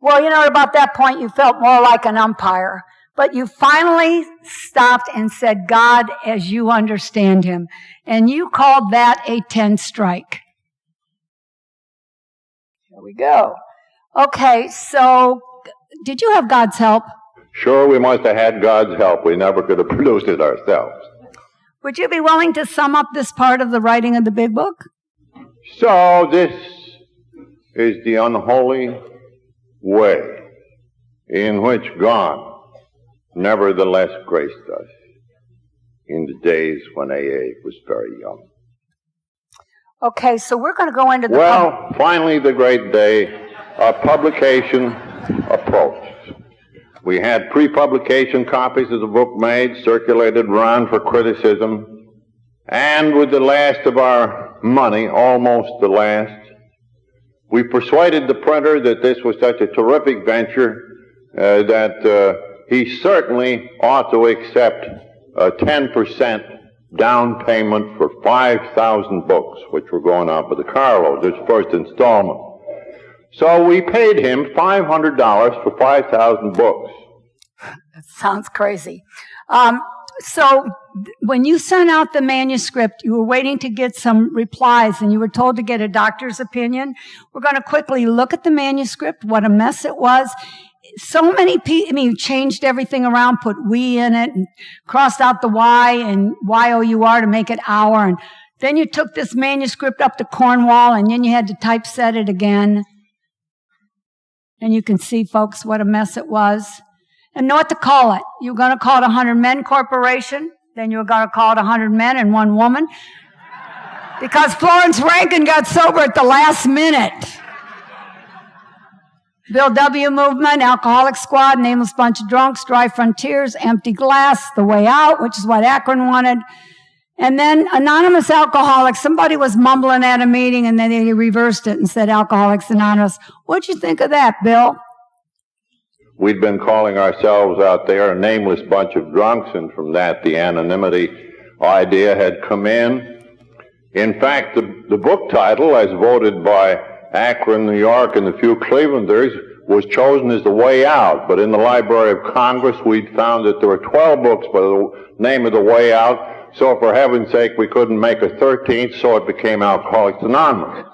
Well, about that point, you felt more like an umpire. But you finally stopped and said, God as you understand him. And you called that a 10 strike. Here we go. Okay, so did you have God's help? Sure, we must have had God's help. We never could have produced it ourselves. Would you be willing to sum up this part of the writing of the big book? So this is the unholy way in which God nevertheless graced us in the days when AA was very young. Okay, so we're going to go into the... Well, finally the great day of publication approached. We had pre-publication copies of the book made, circulated around for criticism, and with the last of our money, almost the last, we persuaded the printer that this was such a terrific venture that he certainly ought to accept a 10% down payment for 5,000 books, which were going out with the carload, his first installment. So we paid him $500 for 5,000 books. That sounds crazy. So when you sent out the manuscript, you were waiting to get some replies, and you were told to get a doctor's opinion. We're going to quickly look at the manuscript, what a mess it was. So many people, you changed everything around, put we in it, and crossed out the Y and Y-O-U-R to make it our. And then you took this manuscript up to Cornwall, and then you had to typeset it again. And you can see, folks, what a mess it was. And know what to call it. You were going to call it 100 Men Corporation. Then you were going to call it 100 Men and 1 Woman. Because Florence Rankin got sober at the last minute. Bill W. Movement, Alcoholic Squad, Nameless Bunch of Drunks, Dry Frontiers, Empty Glass, The Way Out, which is what Akron wanted. And then Anonymous Alcoholics, somebody was mumbling at a meeting and then they reversed it and said Alcoholics Anonymous. What'd you think of that, Bill? We'd been calling ourselves out there a nameless bunch of drunks, and from that the anonymity idea had come in. In fact, the book title, as voted by Akron, New York, and a few Clevelanders, was chosen as The Way Out. But in the Library of Congress, we'd found that there were 12 books by the name of The Way Out. So for heaven's sake, we couldn't make a 13th, so it became Alcoholics Anonymous.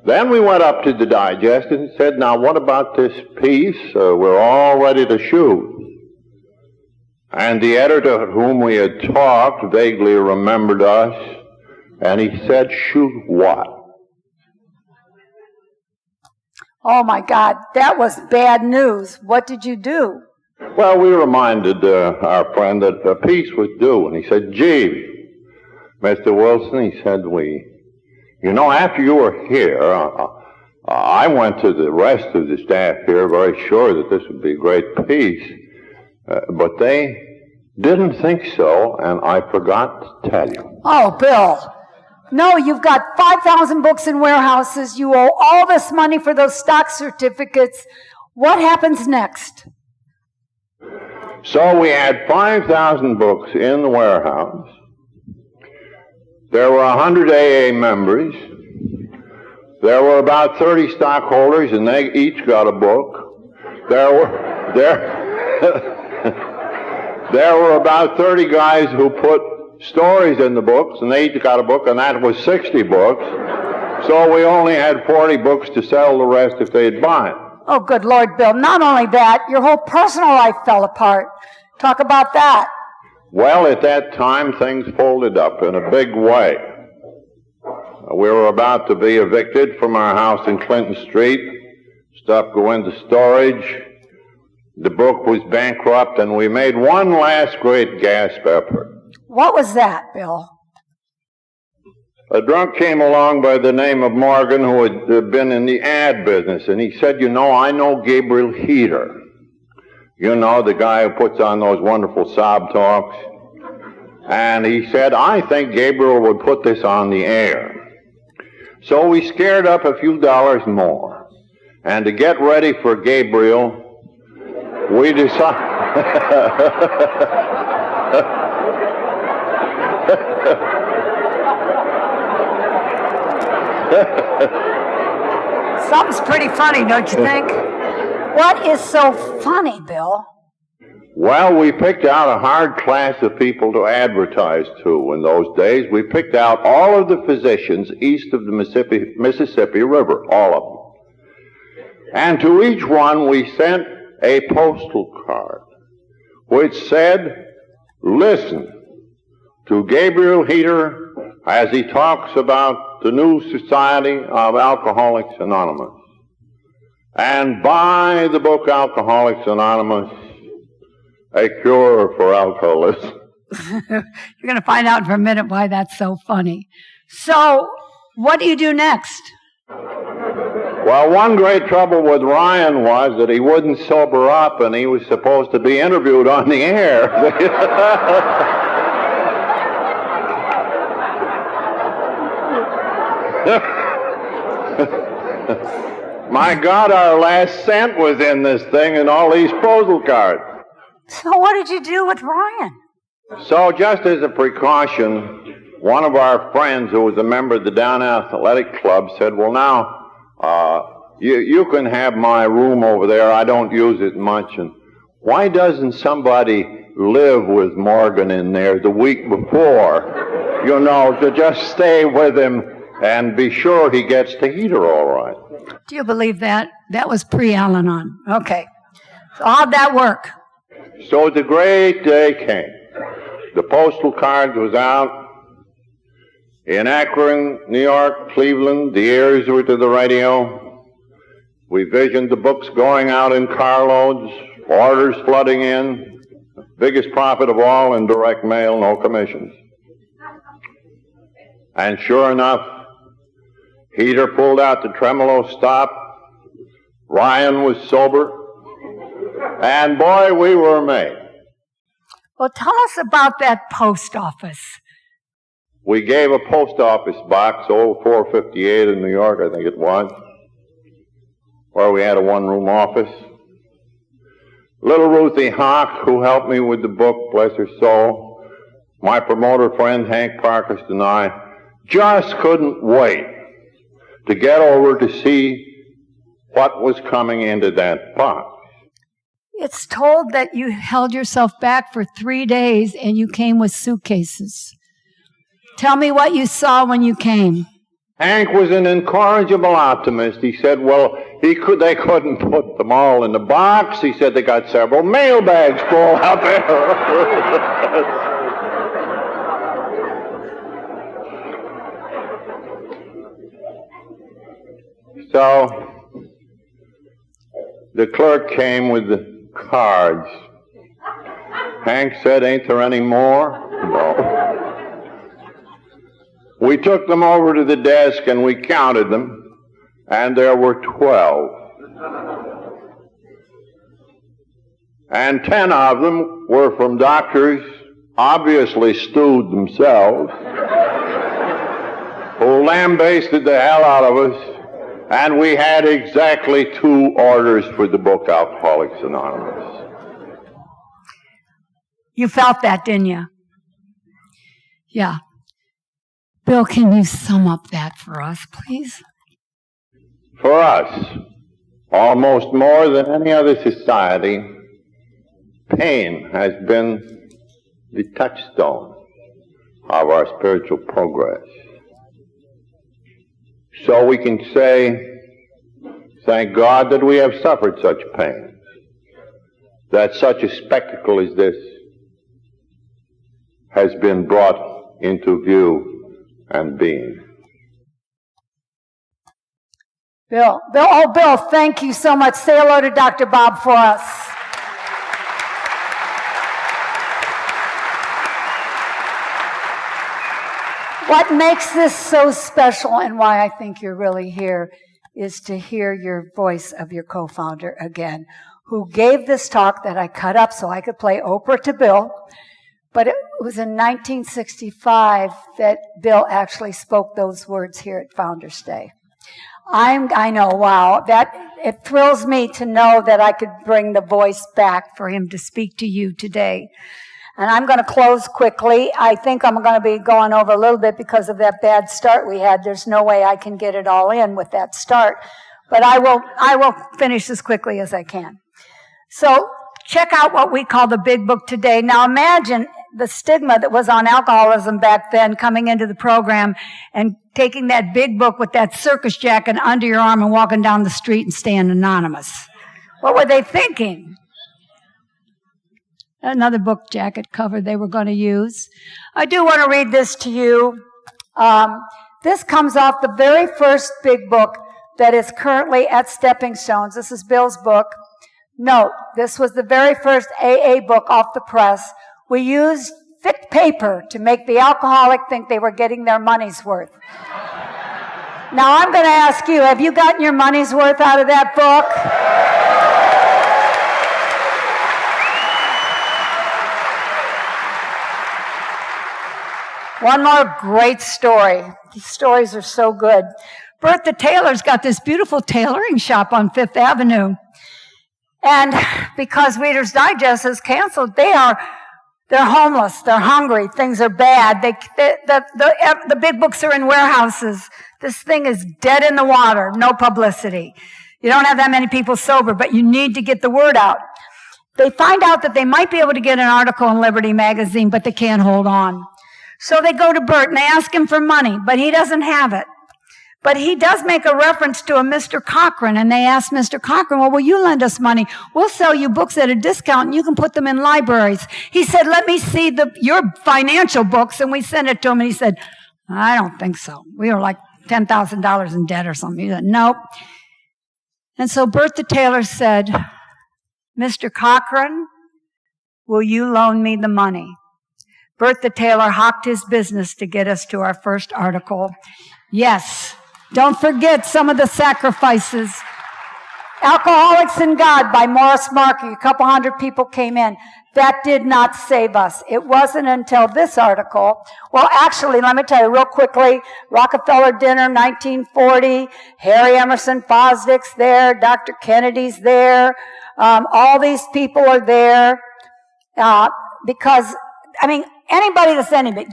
Then we went up to the Digest and said, now what about this piece? We're all ready to shoot. And the editor to whom we had talked vaguely remembered us, and he said, shoot what? Oh my God, that was bad news. What did you do? Well, we reminded our friend that a piece was due, and he said, gee, Mr. Wilson, he said, after you were here, I went to the rest of the staff here very sure that this would be a great piece, but they didn't think so, and I forgot to tell you. Oh, Bill. No, you've got 5,000 books in warehouses. You owe all this money for those stock certificates. What happens next? So we had 5,000 books in the warehouse. There were 100 AA members. There were about 30 stockholders, and they each got a book. There were about 30 guys who put stories in the books, and they each got a book, and that was 60 books. So we only had 40 books to sell the rest if they'd buy it. Oh, good Lord, Bill. Not only that, your whole personal life fell apart. Talk about that. Well, at that time, things folded up in a big way. We were about to be evicted from our house in Clinton Street. Stuff go into storage. The book was bankrupt, and we made one last great gasp effort. What was that, Bill? A drunk came along by the name of Morgan who had been in the ad business, and he said, I know Gabriel Heater. The guy who puts on those wonderful sob talks. And he said, I think Gabriel would put this on the air. So we scared up a few dollars more. And to get ready for Gabriel, we decided... Something's pretty funny, don't you think? What is so funny, Bill? Well, we picked out a hard class of people to advertise to in those days. We picked out all of the physicians east of the Mississippi River, all of them. And to each one we sent a postal card which said, listen to Gabriel Heater as he talks about the new society of Alcoholics Anonymous. And buy the book Alcoholics Anonymous, A Cure for Alcoholism. You're going to find out for a minute why that's so funny. So, what do you do next? Well, one great trouble with Ryan was that he wouldn't sober up, and he was supposed to be interviewed on the air. My God, our last cent was in this thing and all these postal cards. So what did you do with Ryan? So just as a precaution, one of our friends who was a member of the Down Athletic Club said, well, now, you can have my room over there. I don't use it much. And why doesn't somebody live with Morgan in there the week before, to just stay with him and be sure he gets the heater all right? Do you believe that? That was pre-Al-Anon. Okay. So how'd that work? So the great day came. The postal card was out. In Akron, New York, Cleveland, the ears were to the radio. We visioned the books going out in carloads, orders flooding in, biggest profit of all in direct mail, no commissions. And sure enough, Heater pulled out the tremolo stop. Ryan was sober. And boy, we were made. Well, tell us about that post office. We gave a post office box, old 458 in New York, I think it was, where we had a one-room office. Little Ruthie Hawk, who helped me with the book, bless her soul, my promoter friend Hank Parkhurst and I just couldn't wait to get over to see what was coming into that box. It's told that you held yourself back for 3 days and you came with suitcases. Tell me what you saw when you came. Hank was an incorrigible optimist. He said, well, they couldn't put them all in the box. He said they got several mail bags full out there. So the clerk came with the cards. Hank said, ain't there any more? No. We took them over to the desk and we counted them, and there were 12. And 10 of them were from doctors, obviously stewed themselves, who lambasted the hell out of us. And we had exactly 2 orders for the book Alcoholics Anonymous. You felt that, didn't you? Yeah. Bill, can you sum up that for us, please? For us, almost more than any other society, pain has been the touchstone of our spiritual progress. So we can say, thank God that we have suffered such pain, that such a spectacle as this has been brought into view and being. Bill, thank you so much. Say hello to Dr. Bob for us. What makes this so special and why I think you're really here is to hear your voice of your co-founder again, who gave this talk that I cut up so I could play Oprah to Bill. But it was in 1965 that Bill actually spoke those words here at Founders Day. I know, wow, it thrills me to know that I could bring the voice back for him to speak to you today. And I'm going to close quickly. I think I'm going to be going over a little bit because of that bad start we had. There's no way I can get it all in with that start. But I will finish as quickly as I can. So check out what we call the Big Book today. Now imagine the stigma that was on alcoholism back then coming into the program and taking that big book with that circus jacket under your arm and walking down the street and staying anonymous. What were they thinking? Another book jacket cover they were going to use. I do want to read this to you. This comes off the very first big book that is currently at Stepping Stones. This is Bill's book. Note, this was the very first AA book off the press. We used thick paper to make the alcoholic think they were getting their money's worth. Now I'm going to ask you, have you gotten your money's worth out of that book? One more great story. These stories are so good. Bertha Taylor's got this beautiful tailoring shop on Fifth Avenue. And because Reader's Digest is canceled, they're homeless, they're hungry, things are bad. The big books are in warehouses. This thing is dead in the water, no publicity. You don't have that many people sober, but you need to get the word out. They find out that they might be able to get an article in Liberty magazine, but they can't hold on. So they go to Bert and they ask him for money, but he doesn't have it. But he does make a reference to a Mr. Cochran, and they ask Mr. Cochran, well, will you lend us money? We'll sell you books at a discount, and you can put them in libraries. He said, let me see your financial books, and we sent it to him, and he said, I don't think so. We were like $10,000 in debt or something. He said, nope. And so Bertha Taylor said, Mr. Cochran, will you loan me the money? Bertha Taylor hawked his business to get us to our first article. Yes, don't forget some of the sacrifices. Alcoholics and God by Morris Markey. A couple hundred people came in. That did not save us. It wasn't until this article. Well, actually, let me tell you real quickly. Rockefeller dinner, 1940. Harry Emerson Fosdick's there. Dr. Kennedy's there. All these people are there. Because, I mean, anybody that's anybody,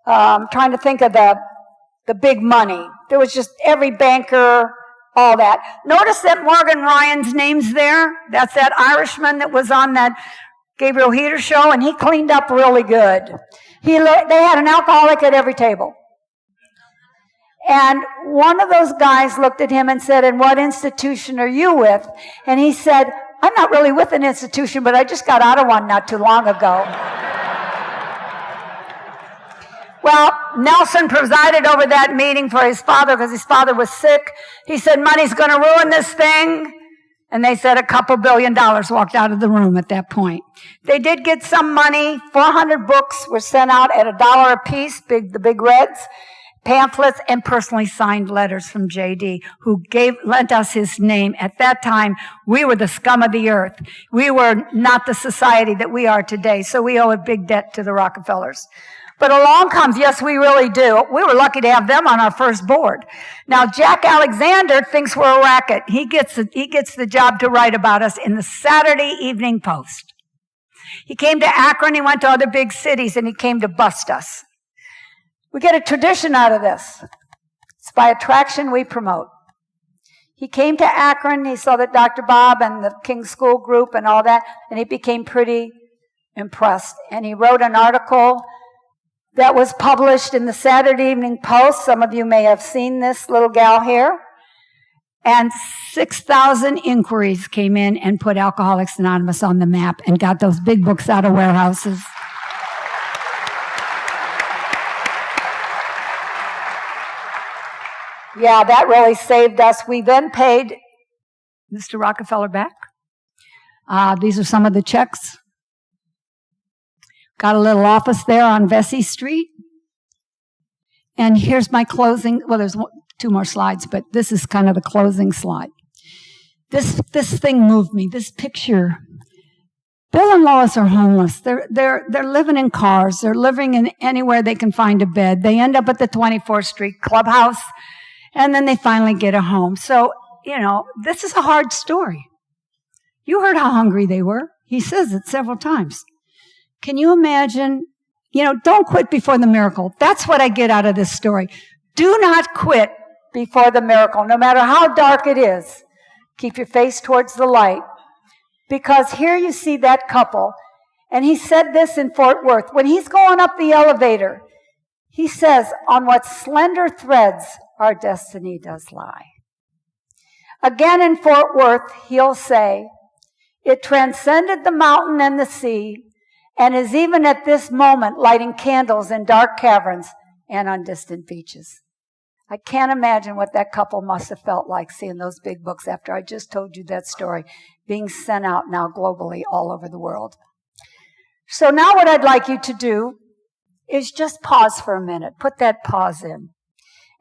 trying to think of the big money. There was just every banker, all that. Notice that Morgan Ryan's name's there. That's that Irishman that was on that Gabriel Heater show, and he cleaned up really good. They had an alcoholic at every table. And one of those guys looked at him and said, "And what institution are you with?" And he said, "I'm not really with an institution, but I just got out of one not too long ago." Well, Nelson presided over that meeting for his father because his father was sick. He said, "Money's going to ruin this thing." And they said $2 billion walked out of the room at that point. They did get some money. 400 books were sent out at $1 a piece, the big reds, pamphlets, and personally signed letters from J.D., who lent us his name. At that time, we were the scum of the earth. We were not the society that we are today, so we owe a big debt to the Rockefellers. But along comes, yes, we really do. We were lucky to have them on our first board. Now, Jack Alexander thinks we're a racket. He gets the job to write about us in the Saturday Evening Post. He came to Akron, he went to other big cities, and he came to bust us. We get a tradition out of this. It's by attraction we promote. He came to Akron, he saw that Dr. Bob and the King School Group and all that, and he became pretty impressed. And he wrote an article that was published in the Saturday Evening Post. Some of you may have seen this little gal here. And 6,000 inquiries came in and put Alcoholics Anonymous on the map and got those big books out of warehouses. Yeah, that really saved us. We then paid Mr. Rockefeller back. These are some of the checks. Got a little office there on Vesey Street. And here's my closing. Well, there's two more slides, but this is kind of the closing slide. This thing moved me. This picture. Bill and Lois are homeless. They're living in cars. They're living in anywhere they can find a bed. They end up at the 24th Street Clubhouse, and then they finally get a home. So, this is a hard story. You heard how hungry they were. He says it several times. Can you imagine? Don't quit before the miracle. That's what I get out of this story. Do not quit before the miracle, no matter how dark it is. Keep your face towards the light. Because here you see that couple, and he said this in Fort Worth. When he's going up the elevator, he says, "On what slender threads our destiny does lie." Again in Fort Worth, he'll say, "It transcended the mountain and the sea, and is even at this moment lighting candles in dark caverns and on distant beaches." I can't imagine what that couple must have felt like seeing those big books after I just told you that story, being sent out now globally all over the world. So now what I'd like you to do is just pause for a minute. Put that pause in.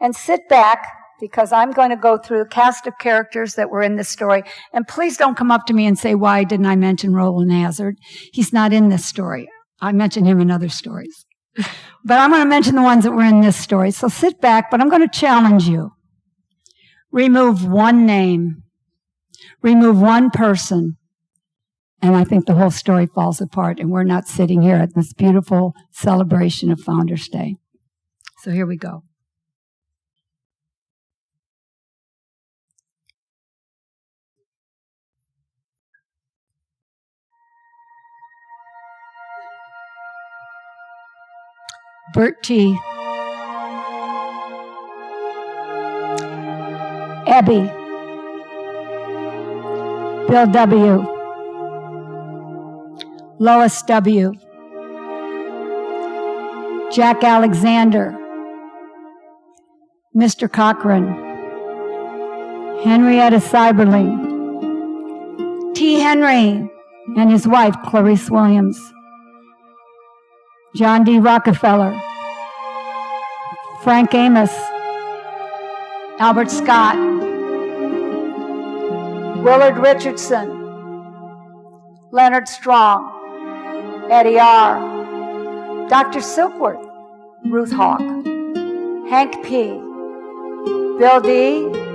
And sit back, because I'm going to go through a cast of characters that were in this story. And please don't come up to me and say, "Why didn't I mention Roland Hazard?" He's not in this story. I mentioned him in other stories. But I'm going to mention the ones that were in this story. So sit back, but I'm going to challenge you. Remove one name. Remove one person. And I think the whole story falls apart, and we're not sitting here at this beautiful celebration of Founders Day. So here we go. Bert T. Abby. Bill W. Lois W. Jack Alexander. Mr. Cochran. Henrietta Seiberling. T. Henry and his wife, Clarice Williams. John D. Rockefeller, Frank Amos, Albert Scott, Willard Richardson, Leonard Strong, Eddie R., Dr. Silkworth, Ruth Hawk, Hank P., Bill D.,